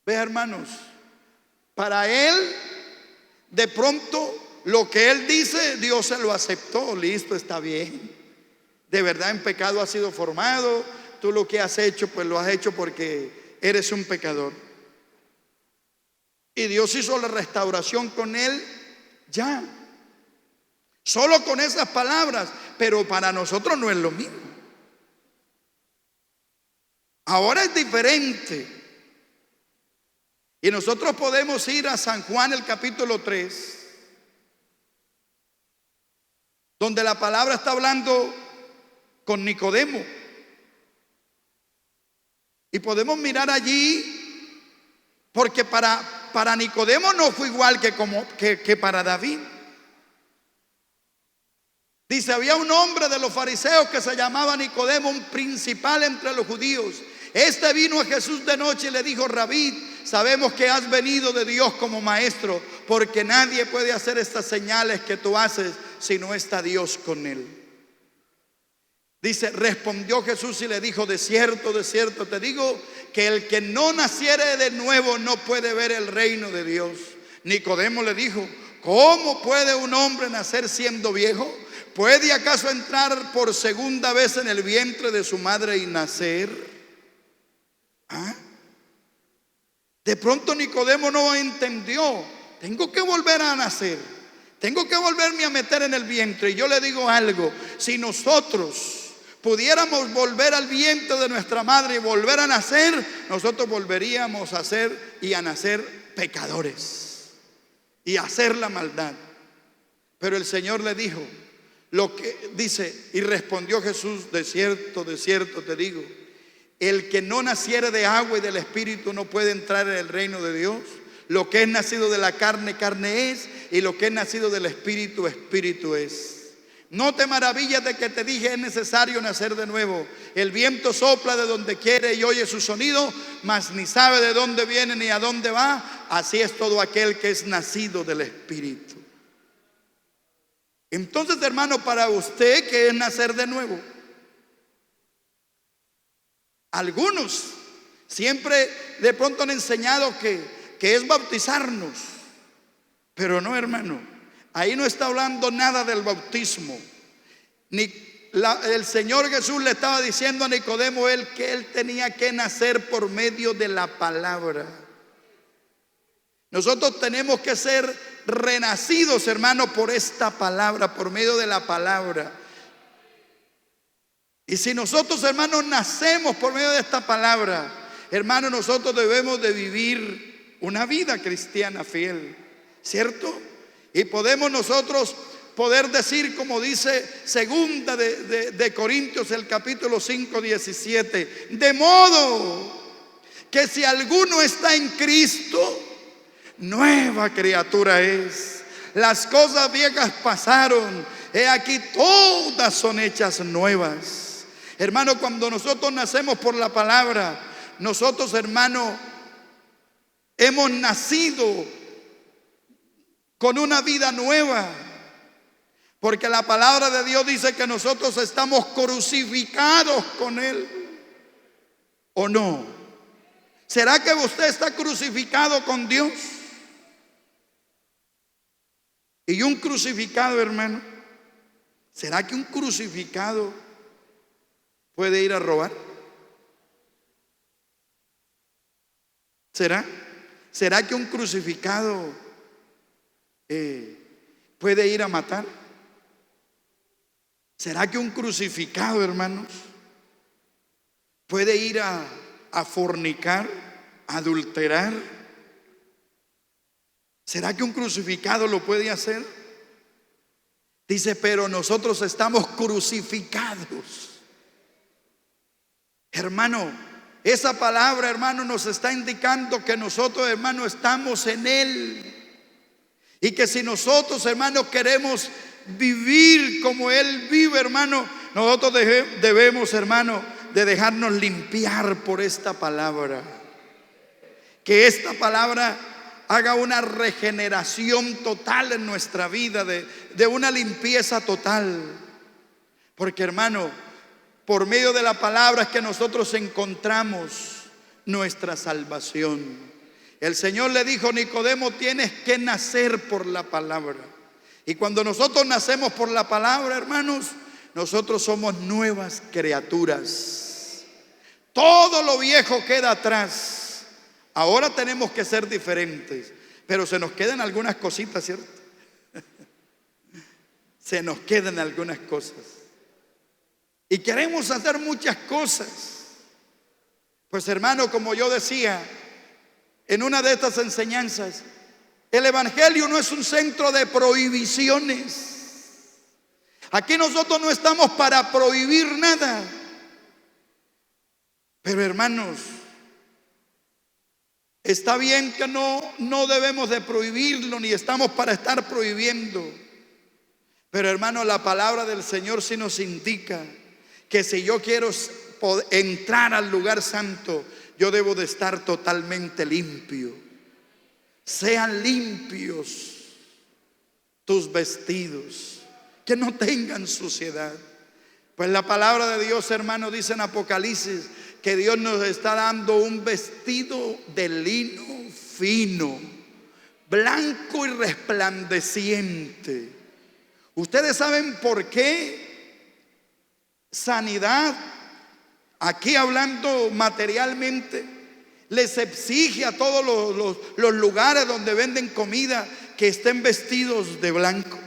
Ve, hermanos, para él, de pronto, lo que él dice, Dios se lo aceptó. Listo, está bien. De verdad en pecado has sido formado. Tú lo que has hecho, pues lo has hecho porque eres un pecador. Y Dios hizo la restauración con él ya. Solo con esas palabras. Pero para nosotros no es lo mismo. Ahora es diferente. Y nosotros podemos ir a San Juan el capítulo 3, donde la palabra está hablando con Nicodemo. Y podemos mirar allí, porque para Nicodemo no fue igual que para David. Dice, había un hombre de los fariseos que se llamaba Nicodemo, un principal entre los judíos. Este vino a Jesús de noche y le dijo: Rabí, sabemos que has venido de Dios como maestro, porque nadie puede hacer estas señales que tú haces si no está Dios con él. Dice, respondió Jesús y le dijo: de cierto te digo, que el que no naciere de nuevo no puede ver el reino de Dios. Nicodemo le dijo: ¿cómo puede un hombre nacer siendo viejo? ¿Puede acaso entrar por segunda vez en el vientre de su madre y nacer? De pronto Nicodemo no entendió. Tengo que volver a nacer. Tengo que volverme a meter en el vientre. Y yo le digo algo: si nosotros pudiéramos volver al vientre de nuestra madre y volver a nacer, nosotros volveríamos a ser y a nacer pecadores y a hacer la maldad. Pero el Señor le dijo lo que dice, y respondió Jesús: de cierto te digo, el que no naciere de agua y del Espíritu no puede entrar en el reino de Dios. Lo que es nacido de la carne, carne es, y lo que es nacido del Espíritu, Espíritu es. No te maravilles de que te dije: es necesario nacer de nuevo. El viento sopla de donde quiere y oye su sonido, mas ni sabe de dónde viene ni a dónde va. Así es todo aquel que es nacido del Espíritu. Entonces, hermano, para usted, ¿qué es nacer de nuevo? Algunos siempre de pronto han enseñado que es bautizarnos. Pero no, hermano, ahí no está hablando nada del bautismo. El Señor Jesús le estaba diciendo a Nicodemo que él tenía que nacer por medio de la palabra. Nosotros tenemos que ser renacidos, hermano, por esta palabra, por medio de la palabra. Y si nosotros, hermanos, nacemos por medio de esta palabra, hermanos, nosotros debemos de vivir una vida cristiana fiel, ¿cierto? Y podemos nosotros poder decir, como dice segunda de Corintios, el capítulo 5, 17, de modo que si alguno está en Cristo, nueva criatura es. Las cosas viejas pasaron, he aquí todas son hechas nuevas. Hermano, cuando nosotros nacemos por la palabra, nosotros, hermano, hemos nacido con una vida nueva. Porque la palabra de Dios dice que nosotros estamos crucificados con Él. ¿O no? ¿Será que usted está crucificado con Dios? Y un crucificado, hermano, ¿será que un crucificado puede ir a robar? ¿Será que un crucificado puede ir a matar? ¿Será que un crucificado, hermanos, puede ir a fornicar, a adulterar? ¿Será que un crucificado lo puede hacer? Dice, pero nosotros estamos crucificados. Hermano, esa palabra, hermano, nos está indicando que nosotros, hermano, estamos en Él. Y que si nosotros, hermano, queremos vivir como Él vive, hermano, Nosotros debemos, hermano, de dejarnos limpiar por esta palabra. Que esta palabra haga una regeneración total en nuestra vida, de una limpieza total. Porque, hermano, por medio de la palabra es que nosotros encontramos nuestra salvación. El Señor le dijo: Nicodemo, tienes que nacer por la palabra. Y cuando nosotros nacemos por la palabra, hermanos, nosotros somos nuevas criaturas. Todo lo viejo queda atrás. Ahora tenemos que ser diferentes, pero se nos quedan algunas cositas, ¿cierto? Se nos quedan algunas cosas. Y queremos hacer muchas cosas. Pues, hermano, como yo decía en una de estas enseñanzas, el evangelio no es un centro de prohibiciones. Aquí nosotros no estamos para prohibir nada. Pero, hermanos, está bien que no debemos de prohibirlo, ni estamos para estar prohibiendo. Pero, hermano, la palabra del Señor sí nos indica que si yo quiero entrar al lugar santo, yo debo de estar totalmente limpio. Sean limpios tus vestidos, que no tengan suciedad. Pues la palabra de Dios, hermano, dice en Apocalipsis que Dios nos está dando un vestido de lino fino, blanco y resplandeciente. Ustedes saben por qué Sanidad, aquí hablando materialmente, les exige a todos los lugares donde venden comida que estén vestidos de blanco.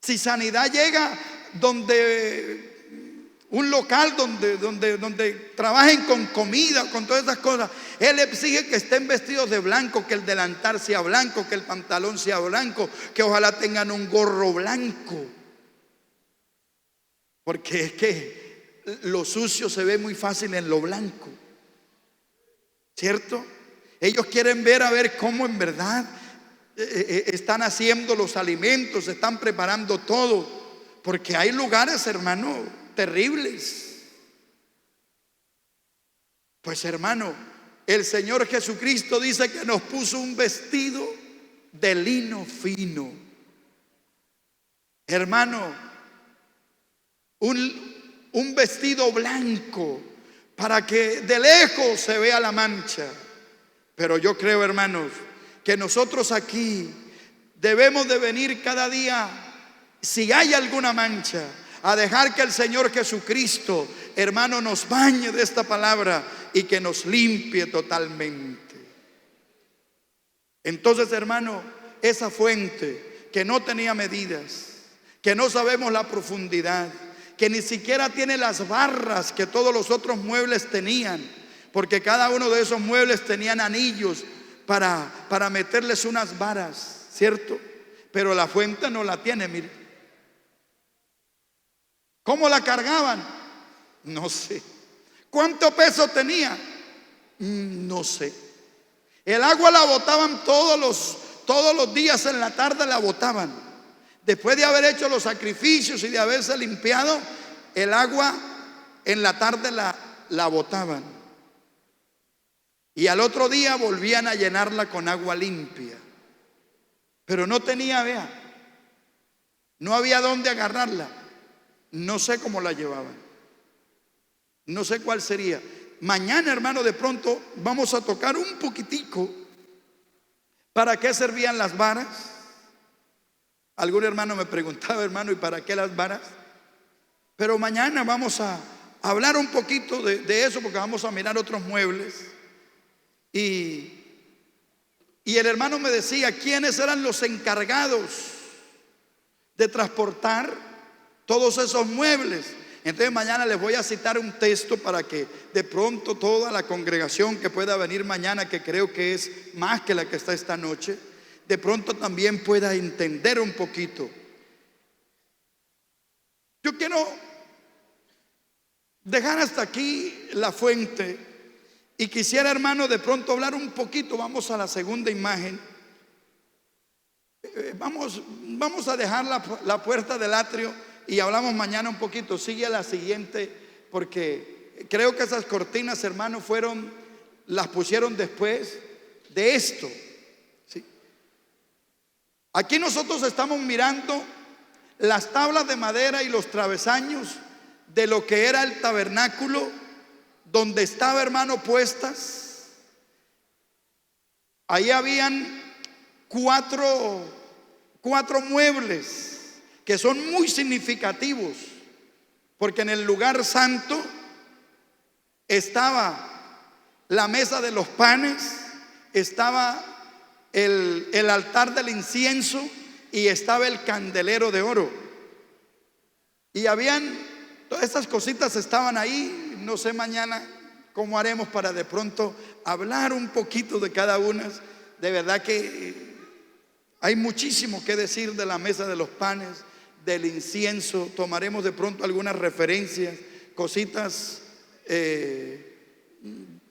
Si Sanidad llega donde un local donde trabajen con comida, con todas esas cosas, él exige que estén vestidos de blanco, que el delantal sea blanco, que el pantalón sea blanco, que ojalá tengan un gorro blanco. Porque es que lo sucio se ve muy fácil en lo blanco, ¿cierto? Ellos quieren ver a ver cómo en verdad están haciendo los alimentos, están preparando todo. Porque hay lugares, hermano, terribles. Pues, hermano, el Señor Jesucristo dice que nos puso un vestido de lino fino. Hermano, un vestido blanco para que de lejos se vea la mancha. Pero yo creo, hermanos, que nosotros aquí debemos de venir cada día, si hay alguna mancha, a dejar que el Señor Jesucristo, hermano, nos bañe de esta palabra y que nos limpie totalmente. Entonces, hermano, esa fuente que no tenía medidas, que no sabemos la profundidad, que ni siquiera tiene las barras que todos los otros muebles tenían, porque cada uno de esos muebles tenían anillos para meterles unas varas, ¿cierto? Pero la fuente no la tiene, mire. ¿Cómo la cargaban? No sé. ¿Cuánto peso tenía? No sé. El agua la botaban todos los días, en la tarde la botaban. Después de haber hecho los sacrificios y de haberse limpiado, el agua en la tarde la botaban. Y al otro día volvían a llenarla con agua limpia. Pero no tenía, vea, no había dónde agarrarla. No sé cómo la llevaban. No sé cuál sería. Mañana, hermano, de pronto vamos a tocar un poquitico para qué servían las varas. Algún hermano me preguntaba, hermano, ¿y para qué las varas? Pero mañana vamos a hablar un poquito de eso, porque vamos a mirar otros muebles. Y el hermano me decía quiénes eran los encargados de transportar todos esos muebles. Entonces mañana les voy a citar un texto para que de pronto toda la congregación que pueda venir mañana, que creo que es más que la que está esta noche, de pronto también pueda entender un poquito. Yo quiero dejar hasta aquí la fuente y quisiera, hermano, de pronto hablar un poquito. Vamos a la segunda imagen. vamos a dejar la puerta del atrio y hablamos mañana un poquito. Sigue a la siguiente, porque creo que esas cortinas, hermanos, las pusieron después de esto, ¿sí? Aquí nosotros estamos mirando las tablas de madera y los travesaños de lo que era el tabernáculo, donde estaba, hermano, puestas. Ahí habían cuatro muebles que son muy significativos, porque en el lugar santo estaba la mesa de los panes, estaba el altar del incienso y estaba el candelero de oro. Y todas estas cositas estaban ahí. No sé mañana cómo haremos para de pronto hablar un poquito de cada una. De verdad que hay muchísimo que decir de la mesa de los panes, del incienso. Tomaremos de pronto algunas referencias, cositas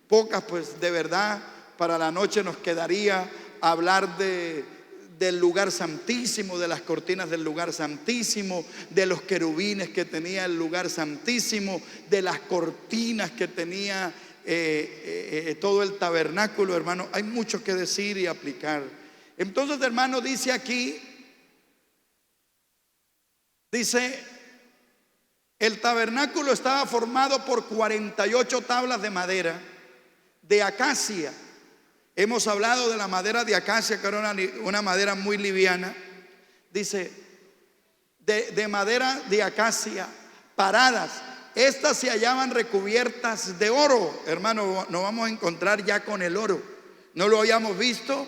pocas, pues de verdad para la noche nos quedaría hablar del lugar santísimo, de las cortinas del lugar santísimo, de los querubines que tenía el lugar santísimo, de las cortinas que tenía todo el tabernáculo, hermano. Hay mucho que decir y aplicar. Entonces, hermano, dice aquí, el tabernáculo estaba formado por 48 tablas de madera de acacia. Hemos hablado de la madera de acacia, que era una madera muy liviana. Dice, de madera de acacia, paradas. Estas se hallaban recubiertas de oro. Hermano, nos vamos a encontrar ya con el oro. No lo habíamos visto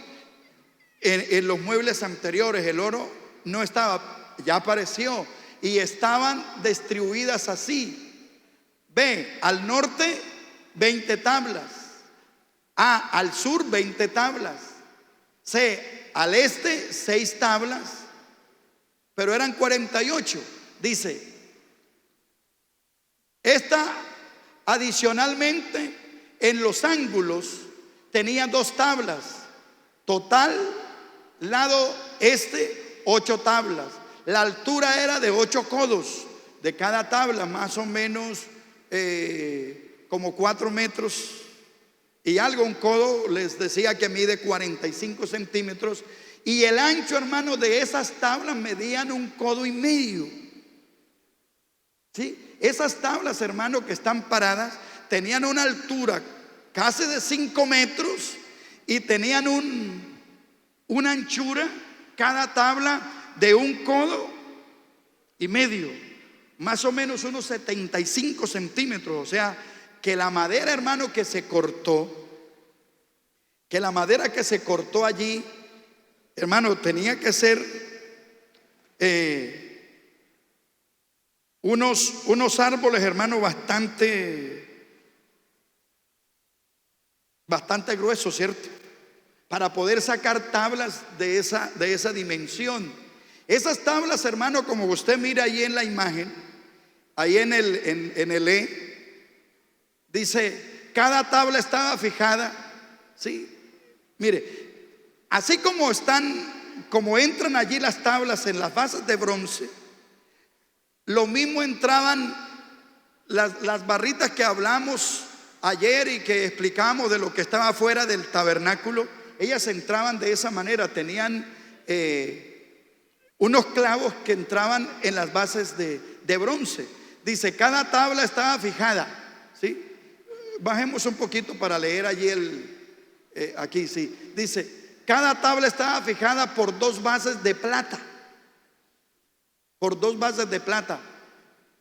en los muebles anteriores. El oro no estaba, ya apareció. Y estaban distribuidas así. B, al norte 20 tablas. A, al sur 20 tablas. C, al este 6 tablas. Pero eran 48. Dice, esta adicionalmente en los ángulos tenía 2 tablas. Total, lado este 8 tablas. La altura era de 8 codos de cada tabla, más o menos como 4 metros y algo. Un codo les decía que mide 45 centímetros. Y el ancho, hermano, de esas tablas medían 1,5 codos. ¿Sí? Esas tablas, hermano, que están paradas, tenían una altura casi de 5 metros y tenían una anchura, cada tabla, de 1,5 codos, más o menos unos 75 centímetros. O sea, que la madera, hermano, que se cortó allí, hermano, tenía que ser unos árboles, hermano, bastante gruesos, ¿cierto? Para poder sacar tablas de esa dimensión. Esas tablas, hermano, como usted mira ahí en la imagen, ahí en el dice, cada tabla estaba fijada, ¿sí? Mire, así como entran allí las tablas en las bases de bronce, lo mismo entraban las barritas que hablamos ayer y que explicamos de lo que estaba fuera del tabernáculo. Ellas entraban de esa manera, tenían unos clavos que entraban en las bases de bronce. Dice, cada tabla estaba fijada, ¿sí? Bajemos un poquito para leer allí aquí, sí. Dice, cada tabla estaba fijada por 2 bases de plata. Por 2 bases de plata.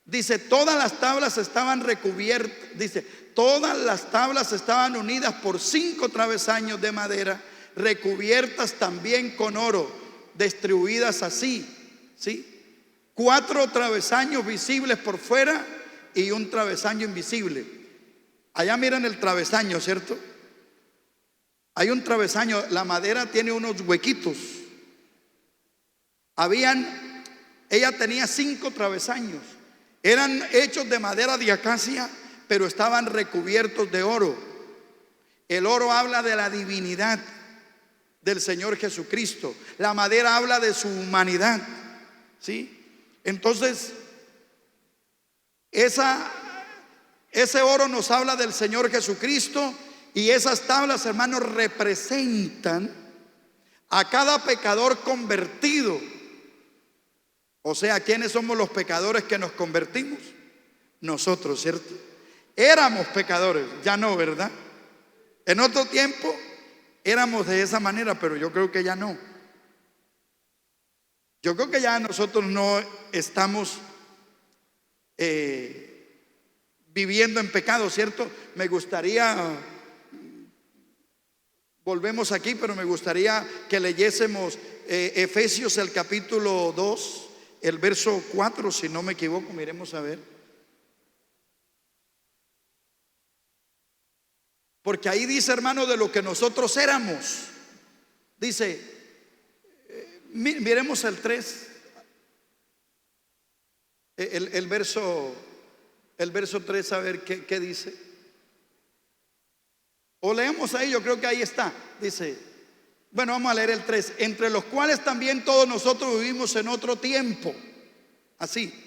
Dice, todas las tablas estaban recubiertas. Dice, todas las tablas estaban unidas por 5 travesaños de madera, recubiertas también con oro, distribuidas así, ¿sí? 4 travesaños visibles por fuera y un travesaño invisible. Allá miran el travesaño, ¿cierto? Hay un travesaño, la madera tiene unos huequitos. Ella tenía 5 travesaños. Eran hechos de madera de acacia, pero estaban recubiertos de oro. El oro habla de la divinidad. del Señor Jesucristo. La madera habla de su humanidad, ¿sí? Entonces, ese oro nos habla del Señor Jesucristo, y esas tablas, hermanos, representan a cada pecador convertido. O sea, ¿quiénes somos los pecadores que nos convertimos? Nosotros, ¿cierto? Éramos pecadores, ya no, ¿verdad? En otro tiempo éramos de esa manera, pero yo creo que ya no. Yo creo que ya nosotros no estamos viviendo en pecado, ¿cierto? Me gustaría, volvemos aquí, pero me gustaría que leyésemos Efesios el capítulo 2, el verso 4, si no me equivoco, miremos a ver. Porque ahí dice, hermano, de lo que nosotros éramos. Dice, miremos el 3, el verso 3, a ver qué dice. O leemos ahí, yo creo que ahí está. Dice, bueno, vamos a leer el 3. Entre los cuales también todos nosotros vivimos en otro tiempo. Así.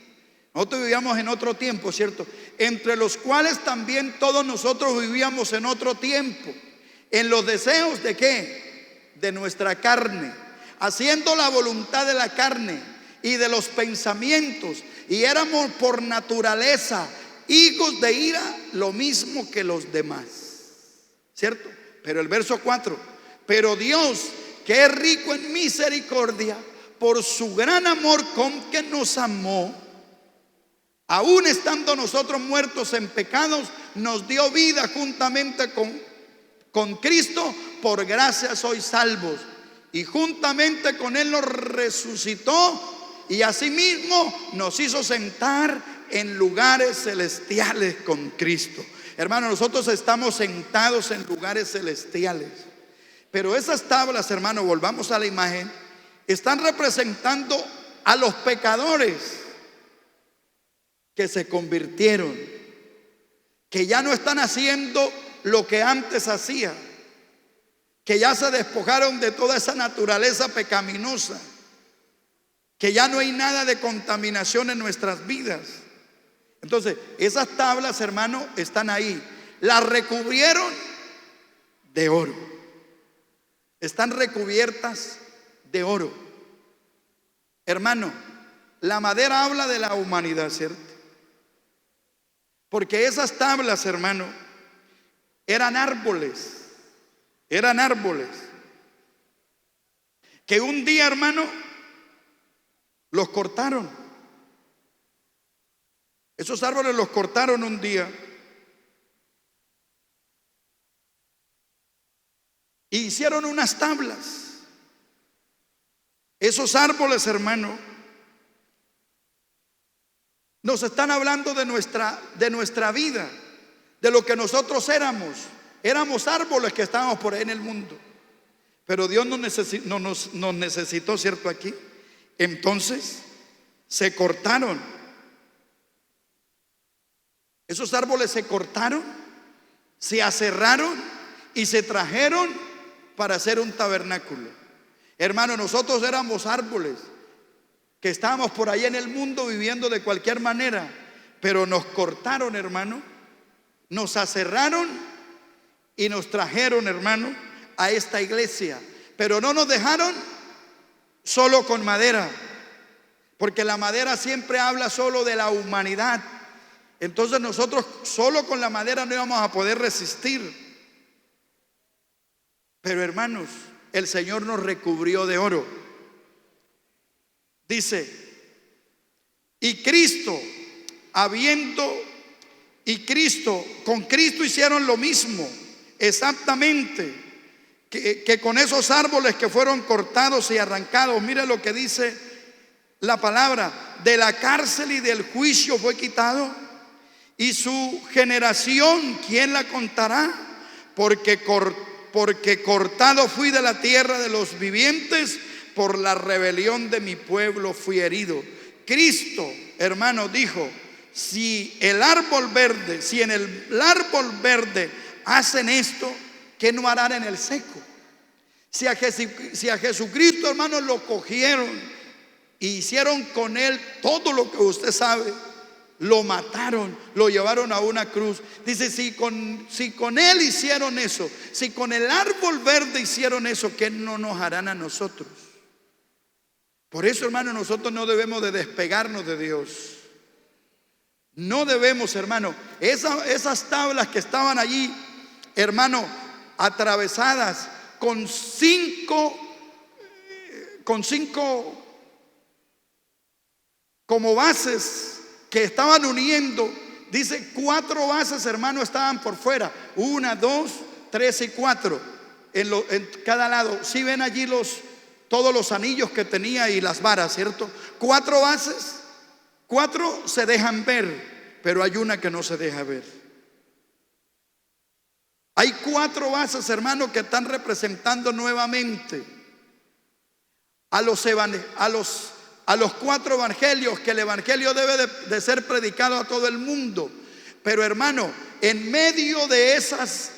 Nosotros vivíamos en otro tiempo, ¿cierto? Entre los cuales también todos nosotros vivíamos en otro tiempo. En los deseos ¿de qué? De nuestra carne. Haciendo la voluntad de la carne y de los pensamientos. Y éramos por naturaleza hijos de ira, lo mismo que los demás, ¿cierto? Pero el verso 4, pero Dios, que es rico en misericordia, por su gran amor con que nos amó, aún estando nosotros muertos en pecados, nos dio vida juntamente con Cristo. Por gracia sois salvos. Y juntamente con Él nos resucitó, y asimismo nos hizo sentar en lugares celestiales con Cristo. Hermanos, nosotros estamos sentados en lugares celestiales. Pero esas tablas, hermanos, volvamos a la imagen, están representando a los pecadores que se convirtieron, que ya no están haciendo lo que antes hacía, que ya se despojaron de toda esa naturaleza pecaminosa, que ya no hay nada de contaminación en nuestras vidas. Entonces, esas tablas, hermano, están ahí. Las recubrieron de oro. Están recubiertas de oro. Hermano, la madera habla de la humanidad, ¿cierto? Porque esas tablas, hermano, eran árboles. Eran árboles que un día, hermano, los cortaron. Esos árboles los cortaron un día. E hicieron unas tablas. Esos árboles, hermano, nos están hablando de nuestra vida, de lo que nosotros éramos. Éramos árboles que estábamos por ahí en el mundo. Pero Dios nos necesitó, ¿cierto? Aquí. Entonces se cortaron. Esos árboles se cortaron, se aserraron y se trajeron para hacer un tabernáculo. Hermano, nosotros éramos árboles que estábamos por ahí en el mundo viviendo de cualquier manera, pero nos cortaron, hermano, nos aserraron y nos trajeron, hermano, a esta iglesia. Pero no nos dejaron solo con madera, porque la madera siempre habla solo de la humanidad. Entonces nosotros solo con la madera no íbamos a poder resistir. Pero hermanos, el Señor nos recubrió de oro. Dice, con Cristo hicieron lo mismo, exactamente, que con esos árboles que fueron cortados y arrancados. Mire lo que dice la palabra: de la cárcel y del juicio fue quitado, y su generación, ¿quién la contará? Porque cortado fui de la tierra de los vivientes, por la rebelión de mi pueblo fui herido. Cristo, hermano, dijo: si en el árbol verde hacen esto, ¿qué no harán en el seco? Si a Jesucristo, hermanos, lo cogieron e hicieron con él todo lo que usted sabe, lo mataron, lo llevaron a una cruz. Dice, si con él hicieron eso, si con el árbol verde hicieron eso, ¿qué no nos harán a nosotros? Por eso, hermano, nosotros no debemos de despegarnos de Dios. No debemos, hermano. Esas tablas que estaban allí, hermano, atravesadas con cinco como bases que estaban uniendo. Dice 4 bases, hermano, estaban por fuera. 1, 2, 3 y 4 en cada lado. Si ven allí todos los anillos que tenía y las varas, ¿cierto? 4 bases. 4 se dejan ver, pero hay una que no se deja ver. Hay 4 bases, hermano, que están representando nuevamente a los 4 evangelios, que el evangelio debe de ser predicado a todo el mundo. Pero, hermano, en medio de esas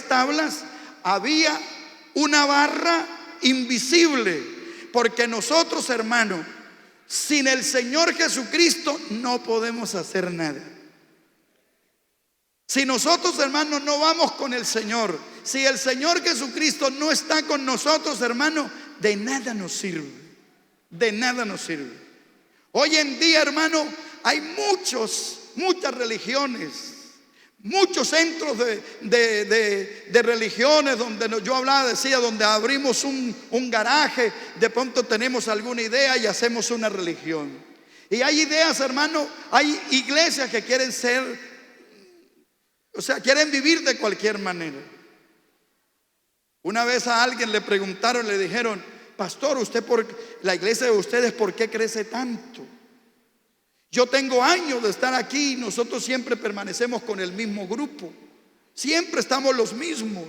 tablas había una barra invisible, porque nosotros, hermano, sin el Señor Jesucristo no podemos hacer nada. Si nosotros, hermanos, no vamos con el Señor, si el Señor Jesucristo no está con nosotros, hermano, de nada nos sirve. De nada nos sirve. Hoy en día, hermano, hay muchas religiones, muchos centros de religiones donde yo decía, donde abrimos un garaje, de pronto tenemos alguna idea y hacemos una religión. Y hay ideas, hermano, hay iglesias que quieren quieren vivir de cualquier manera. Una vez a alguien le preguntaron, le dijeron: pastor, la iglesia de ustedes, ¿por qué crece tanto? Yo tengo años de estar aquí y nosotros siempre permanecemos con el mismo grupo. Siempre estamos los mismos.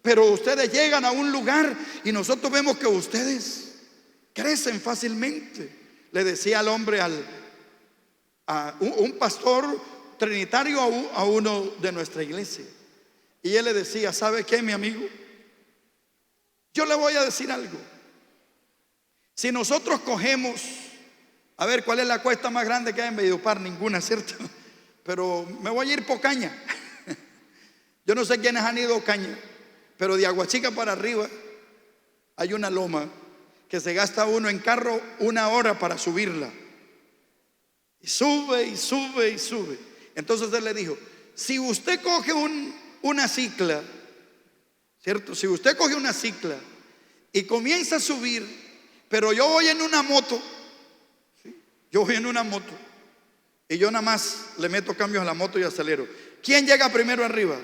Pero ustedes llegan a un lugar y nosotros vemos que ustedes crecen fácilmente. Le decía al hombre, a un pastor trinitario, a uno de nuestra iglesia. Y él le decía: ¿sabe qué, mi amigo? Yo le voy a decir algo. Si nosotros cogemos, a ver, ¿cuál es la cuesta más grande que hay en Valledupar? Ninguna, ¿cierto? Pero me voy a ir por Caña. Yo no sé quiénes han ido a Caña, pero de Aguachica para arriba hay una loma que se gasta uno en carro 1 hora para subirla. Y sube y sube y sube. Entonces él le dijo: si usted coge una cicla, ¿cierto? Si usted coge una cicla y comienza a subir, pero yo voy en una moto, ¿sí? Yo voy en una moto y yo nada más le meto cambios a la moto y acelero. ¿Quién llega primero arriba?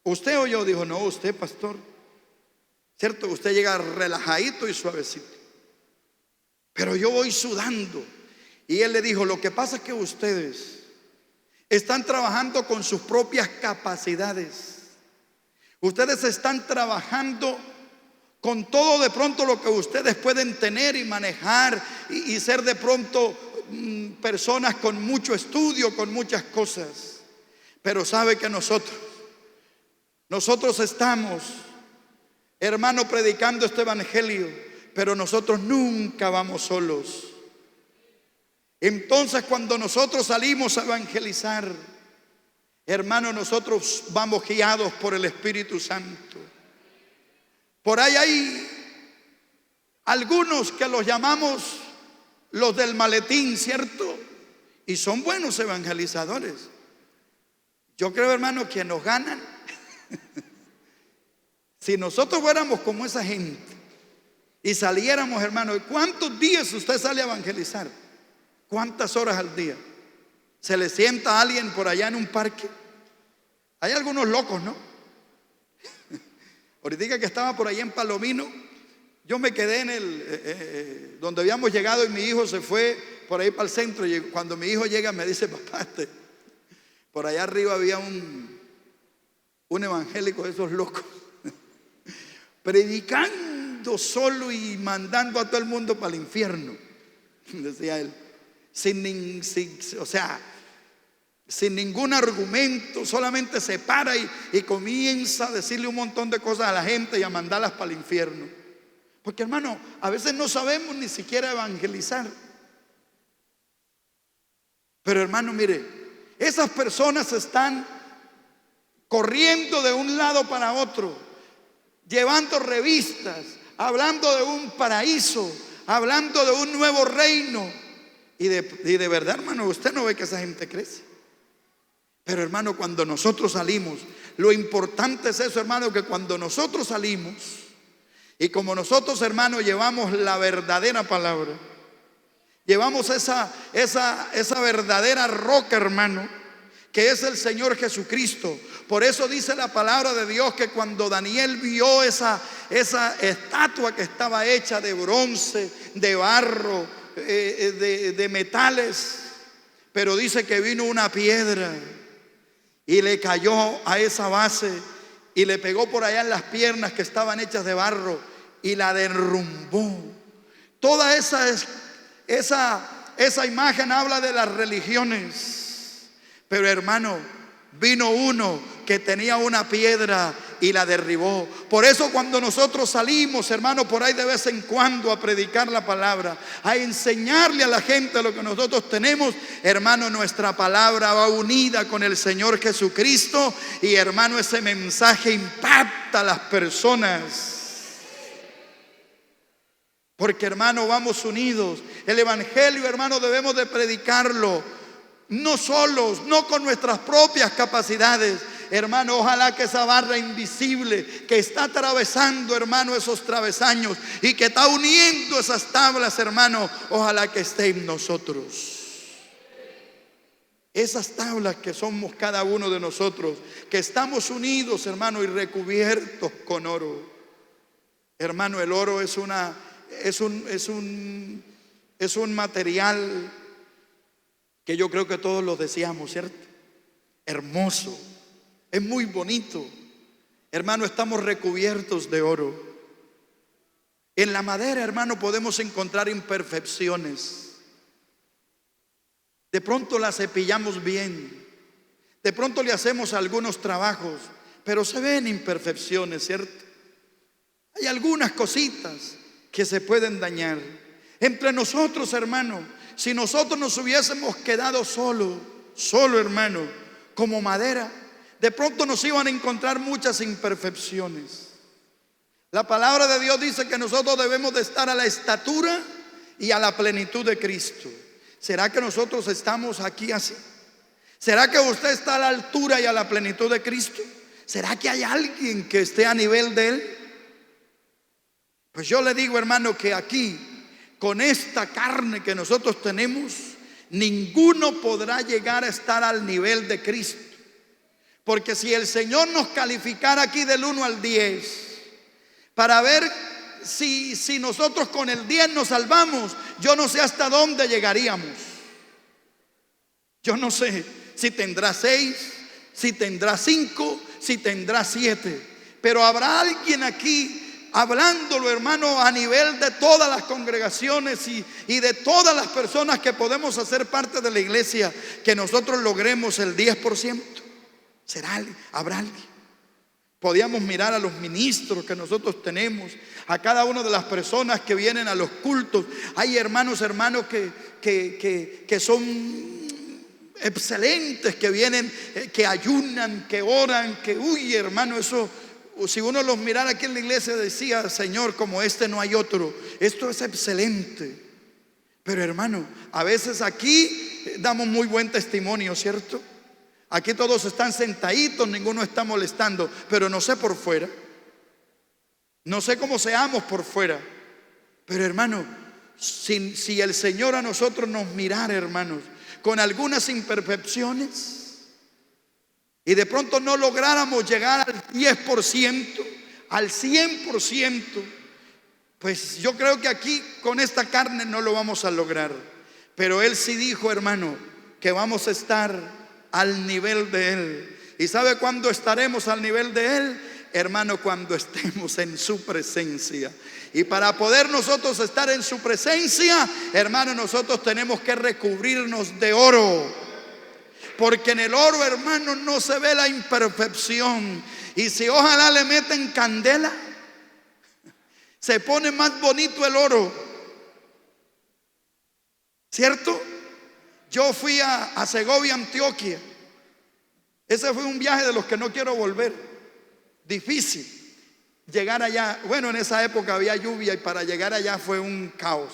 ¿Usted o yo? Dijo: no, usted, pastor. ¿Cierto? Usted llega relajadito y suavecito. Pero yo voy sudando. Y él le dijo: lo que pasa es que ustedes están trabajando con sus propias capacidades. Ustedes están trabajando con todo de pronto lo que ustedes pueden tener y manejar y ser de pronto personas con mucho estudio, con muchas cosas. Pero sabe que nosotros estamos, hermano, predicando este evangelio, pero nosotros nunca vamos solos. Entonces, cuando nosotros salimos a evangelizar, hermano, nosotros vamos guiados por el Espíritu Santo. Por ahí hay algunos que los llamamos los del maletín, ¿cierto? Y son buenos evangelizadores. Yo creo, hermano, que nos ganan. Si nosotros fuéramos como esa gente y saliéramos, hermano, ¿cuántos días usted sale a evangelizar? ¿Cuántas horas al día? ¿Se le sienta a alguien por allá en un parque? Hay algunos locos, ¿no? Ahorita que estaba por ahí en Palomino, yo me quedé en donde habíamos llegado y mi hijo se fue por ahí para el centro. Y cuando mi hijo llega me dice: papá, por allá arriba había un evangélico de esos locos predicando solo y mandando a todo el mundo para el infierno, decía él. sin ningún argumento, solamente se para y comienza a decirle un montón de cosas a la gente y a mandarlas para el infierno. Porque hermano, a veces no sabemos ni siquiera evangelizar. Pero hermano, mire, esas personas están corriendo de un lado para otro, llevando revistas, hablando de un paraíso, hablando de un nuevo reino. Y de verdad, hermano, usted no ve que esa gente crece. Pero hermano, cuando nosotros salimos, lo importante es eso, hermano, que cuando nosotros salimos, y como nosotros, hermano, llevamos la verdadera palabra, llevamos esa verdadera roca, hermano, que es el Señor Jesucristo. Por eso dice la palabra de Dios que cuando Daniel vio esa estatua que estaba hecha de bronce, de barro, de metales, pero dice que vino una piedra y le cayó a esa base y le pegó por allá en las piernas que estaban hechas de barro y la derrumbó. Toda esa imagen habla de las religiones. Pero hermano, vino uno que tenía una piedra y la derribó. Por eso cuando nosotros salimos, hermano, por ahí de vez en cuando a predicar la palabra, a enseñarle a la gente lo que nosotros tenemos, hermano, nuestra palabra va unida con el Señor Jesucristo. Y hermano, ese mensaje impacta a las personas. Porque hermano, vamos unidos. El evangelio, hermano, debemos de predicarlo. No solos, no con nuestras propias capacidades. Hermano, ojalá que esa barra invisible que está atravesando, hermano, esos travesaños y que está uniendo esas tablas, hermano, ojalá que esté en nosotros. Esas tablas que somos cada uno de nosotros, que estamos unidos, hermano, y recubiertos con oro. Hermano, el oro es un material que yo creo que todos lo deseamos, ¿cierto? Hermoso, es muy bonito. Hermano, estamos recubiertos de oro. En la madera, hermano, podemos encontrar imperfecciones. De pronto la cepillamos bien, de pronto le hacemos algunos trabajos, pero se ven imperfecciones, ¿cierto? Hay algunas cositas que se pueden dañar. Entre nosotros, hermano, si nosotros nos hubiésemos quedado solo, hermano, como madera, de pronto nos iban a encontrar muchas imperfecciones. La palabra de Dios dice que nosotros debemos de estar a la estatura y a la plenitud de Cristo. ¿Será que nosotros estamos aquí así? ¿Será que usted está a la altura y a la plenitud de Cristo? ¿Será que hay alguien que esté a nivel de Él? Pues yo le digo, hermano, que aquí, con esta carne que nosotros tenemos, ninguno podrá llegar a estar al nivel de Cristo. Porque si el Señor nos calificara aquí del 1 al 10 para ver si nosotros con el 10 nos salvamos, yo no sé hasta dónde llegaríamos. Yo no sé si tendrá 6, si tendrá 5, si tendrá 7. Pero habrá alguien aquí hablándolo, hermano, a nivel de todas las congregaciones y de todas las personas que podemos hacer parte de la iglesia, que nosotros logremos el 10%. ¿Habrá alguien? Podíamos mirar a los ministros que nosotros tenemos, a cada una de las personas que vienen a los cultos. Hay hermanos que son excelentes, que vienen, que ayunan, que oran, que hermano, eso, si uno los mirara aquí en la iglesia, decía: Señor, como este no hay otro. Esto es excelente. Pero hermano, a veces aquí damos muy buen testimonio, ¿cierto? Aquí todos están sentaditos, ninguno está molestando. Pero no sé por fuera, no sé cómo seamos por fuera. Pero hermano, si el Señor a nosotros nos mirara, hermanos, con algunas imperfecciones, y de pronto no lográramos llegar al 10%, al 100%, pues yo creo que aquí con esta carne no lo vamos a lograr. Pero Él sí dijo, hermano, que vamos a estar al nivel de Él. ¿Y sabe cuándo estaremos al nivel de Él? Hermano, cuando estemos en su presencia. Y para poder nosotros estar en su presencia, hermano, nosotros tenemos que recubrirnos de oro. porque en el oro, hermano, no se ve la imperfección. Y si ojalá le meten candela, se pone más bonito el oro, ¿cierto? Yo fui a Segovia, Antioquia. Ese fue un viaje de los que no quiero volver. Difícil llegar allá. Bueno, en esa época había lluvia y para llegar allá fue un caos.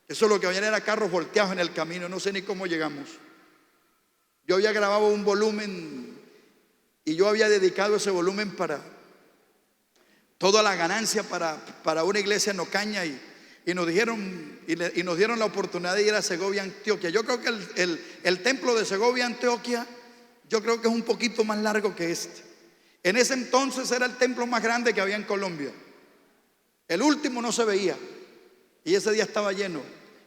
Eso lo que había era carros volteados en el camino. No sé ni cómo llegamos. Yo había grabado un volumen y yo había dedicado ese volumen para toda la ganancia para una iglesia en Ocaña, y nos dijeron y nos dieron la oportunidad de ir a Segovia, Antioquia. Yo creo que el templo de Segovia, Antioquia, yo creo que es un poquito más largo que este. En ese entonces era el templo más grande que había en Colombia. El último no se veía y ese día estaba lleno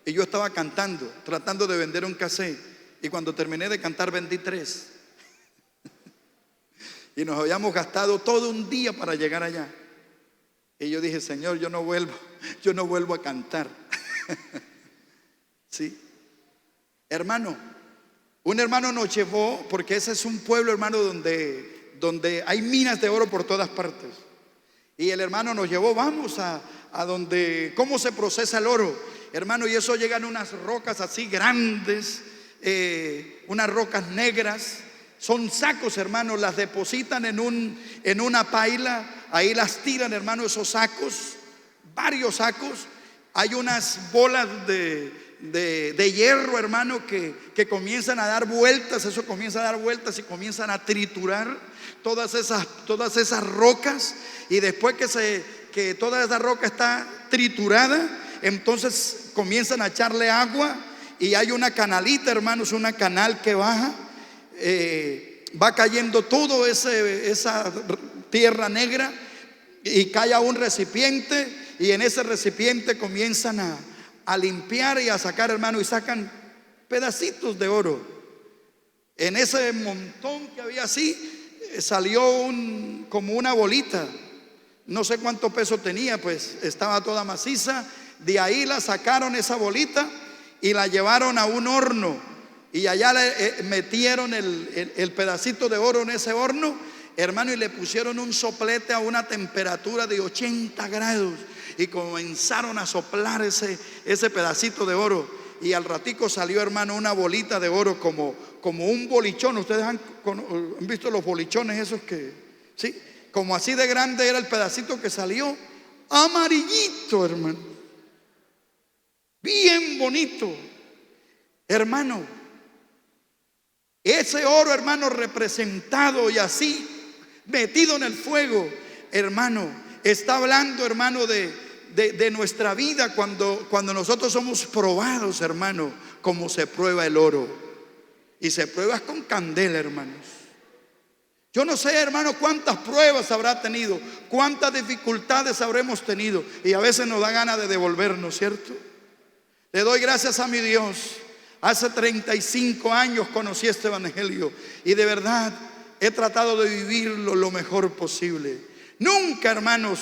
y yo estaba cantando, tratando de vender un cassette, y cuando terminé de cantar vendí 3 y nos habíamos gastado todo un día para llegar allá. Y yo dije, Señor, yo no vuelvo a cantar. Sí. Hermano, un hermano nos llevó, porque ese es un pueblo, hermano, donde hay minas de oro por todas partes. Y el hermano nos llevó, vamos a donde, cómo se procesa el oro, hermano. Y eso llegan unas rocas así grandes, unas rocas negras. Son sacos, hermano, las depositan en una paila. Ahí las tiran, hermano, esos sacos, varios sacos. Hay unas bolas de hierro, hermano, que comienzan a dar vueltas. Eso comienza a dar vueltas y comienzan a triturar todas esas rocas. Y después que toda esa roca está triturada, entonces comienzan a echarle agua. Y hay una canalita, hermanos, una canal que baja. Va cayendo todo esa tierra negra y cae a un recipiente, y en ese recipiente comienzan a limpiar y a sacar, hermano, y sacan pedacitos de oro. En ese montón que había así salió como una bolita, no sé cuánto peso tenía, pues estaba toda maciza. De ahí la sacaron esa bolita y la llevaron a un horno. Y allá le metieron el pedacito de oro en ese horno, hermano, y le pusieron un soplete a una temperatura de 80 grados. Y comenzaron a soplar ese pedacito de oro. Y al ratico salió, hermano, una bolita de oro como un bolichón. Ustedes han visto los bolichones esos ¿sí? Como así de grande era el pedacito que salió. Amarillito, hermano. Bien bonito. Hermano, ese oro, hermano, representado y así metido en el fuego, hermano, está hablando, hermano, de nuestra vida cuando nosotros somos probados, hermano, como se prueba el oro. Y se prueba con candela, hermanos. Yo no sé, hermano, cuántas pruebas habrá tenido, cuántas dificultades habremos tenido, y a veces nos da ganas de devolvernos, ¿cierto? Le doy gracias a mi Dios. Hace 35 años conocí este evangelio y de verdad he tratado de vivirlo lo mejor posible. Nunca, hermanos,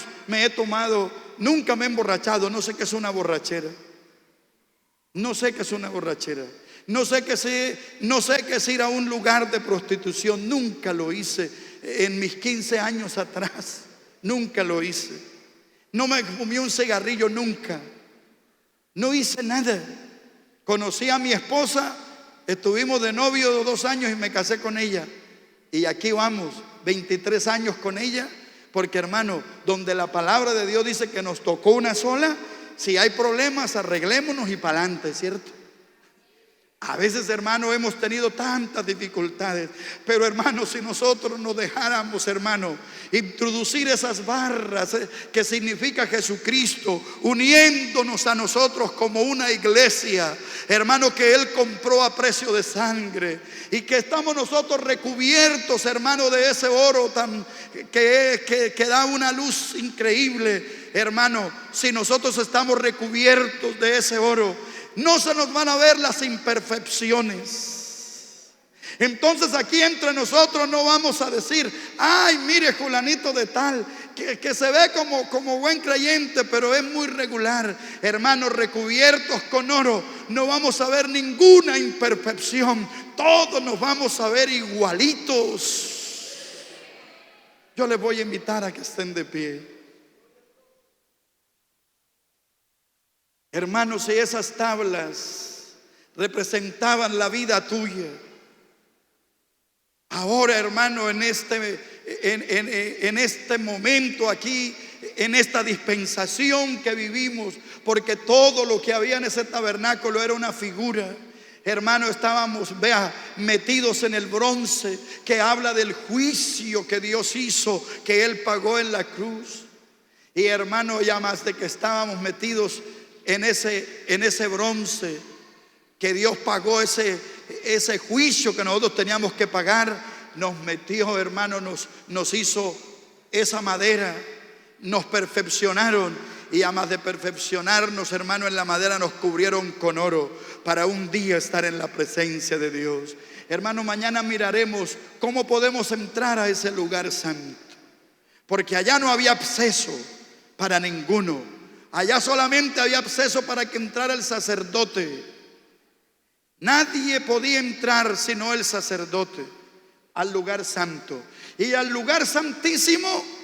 nunca me he emborrachado. No sé qué es una borrachera. No sé qué es una borrachera. No sé qué es ir a un lugar de prostitución. Nunca lo hice. En mis 15 años atrás, nunca lo hice. No me fumé un cigarrillo nunca. No hice nada. Conocí a mi esposa, estuvimos de novio 2 años y me casé con ella. Y aquí vamos, 23 años con ella. Porque, hermano, donde la palabra de Dios dice que nos tocó una sola, si hay problemas, arreglémonos y para adelante, ¿cierto? A veces, hermano, hemos tenido tantas dificultades, pero, hermano, si nosotros nos dejáramos, hermano, introducir esas barras que significa Jesucristo, uniéndonos a nosotros como una iglesia, hermano, que Él compró a precio de sangre, y que estamos nosotros recubiertos, hermano, de ese oro que da una luz increíble, hermano. Si nosotros estamos recubiertos de ese oro, no se nos van a ver las imperfecciones. Entonces aquí entre nosotros no vamos a decir, ay, mire, fulanito de tal, que se ve como buen creyente, pero es muy regular. Hermanos, recubiertos con oro, no vamos a ver ninguna imperfección. todos nos vamos a ver igualitos. Yo les voy a invitar a que estén de pie. Hermanos, si esas tablas representaban la vida tuya, ahora, hermano, en este momento aquí, en esta dispensación que vivimos, porque todo lo que había en ese tabernáculo era una figura. Hermano, estábamos, vea, metidos en el bronce que habla del juicio que Dios hizo, que Él pagó en la cruz. Y hermano, ya más de que estábamos metidos en ese bronce, que Dios pagó ese juicio que nosotros teníamos que pagar, nos metió, hermano, nos hizo esa madera, nos perfeccionaron. Y además de perfeccionarnos, hermano, en la madera nos cubrieron con oro para un día estar en la presencia de Dios. Hermano, mañana miraremos cómo podemos entrar a ese lugar santo, porque allá no había acceso para ninguno. Allá solamente había acceso para que entrara el sacerdote. Nadie podía entrar sino el sacerdote al lugar santo. Y al lugar santísimo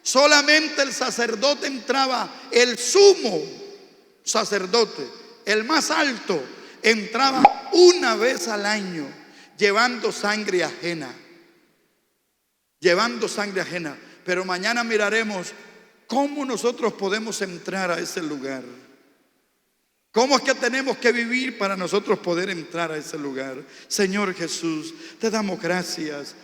solamente el sacerdote entraba. El sumo sacerdote, el más alto, entraba una vez al año llevando sangre ajena. Llevando sangre ajena. Pero mañana miraremos cómo nosotros podemos entrar a ese lugar. ¿Cómo es que tenemos que vivir para nosotros poder entrar a ese lugar? Señor Jesús, te damos gracias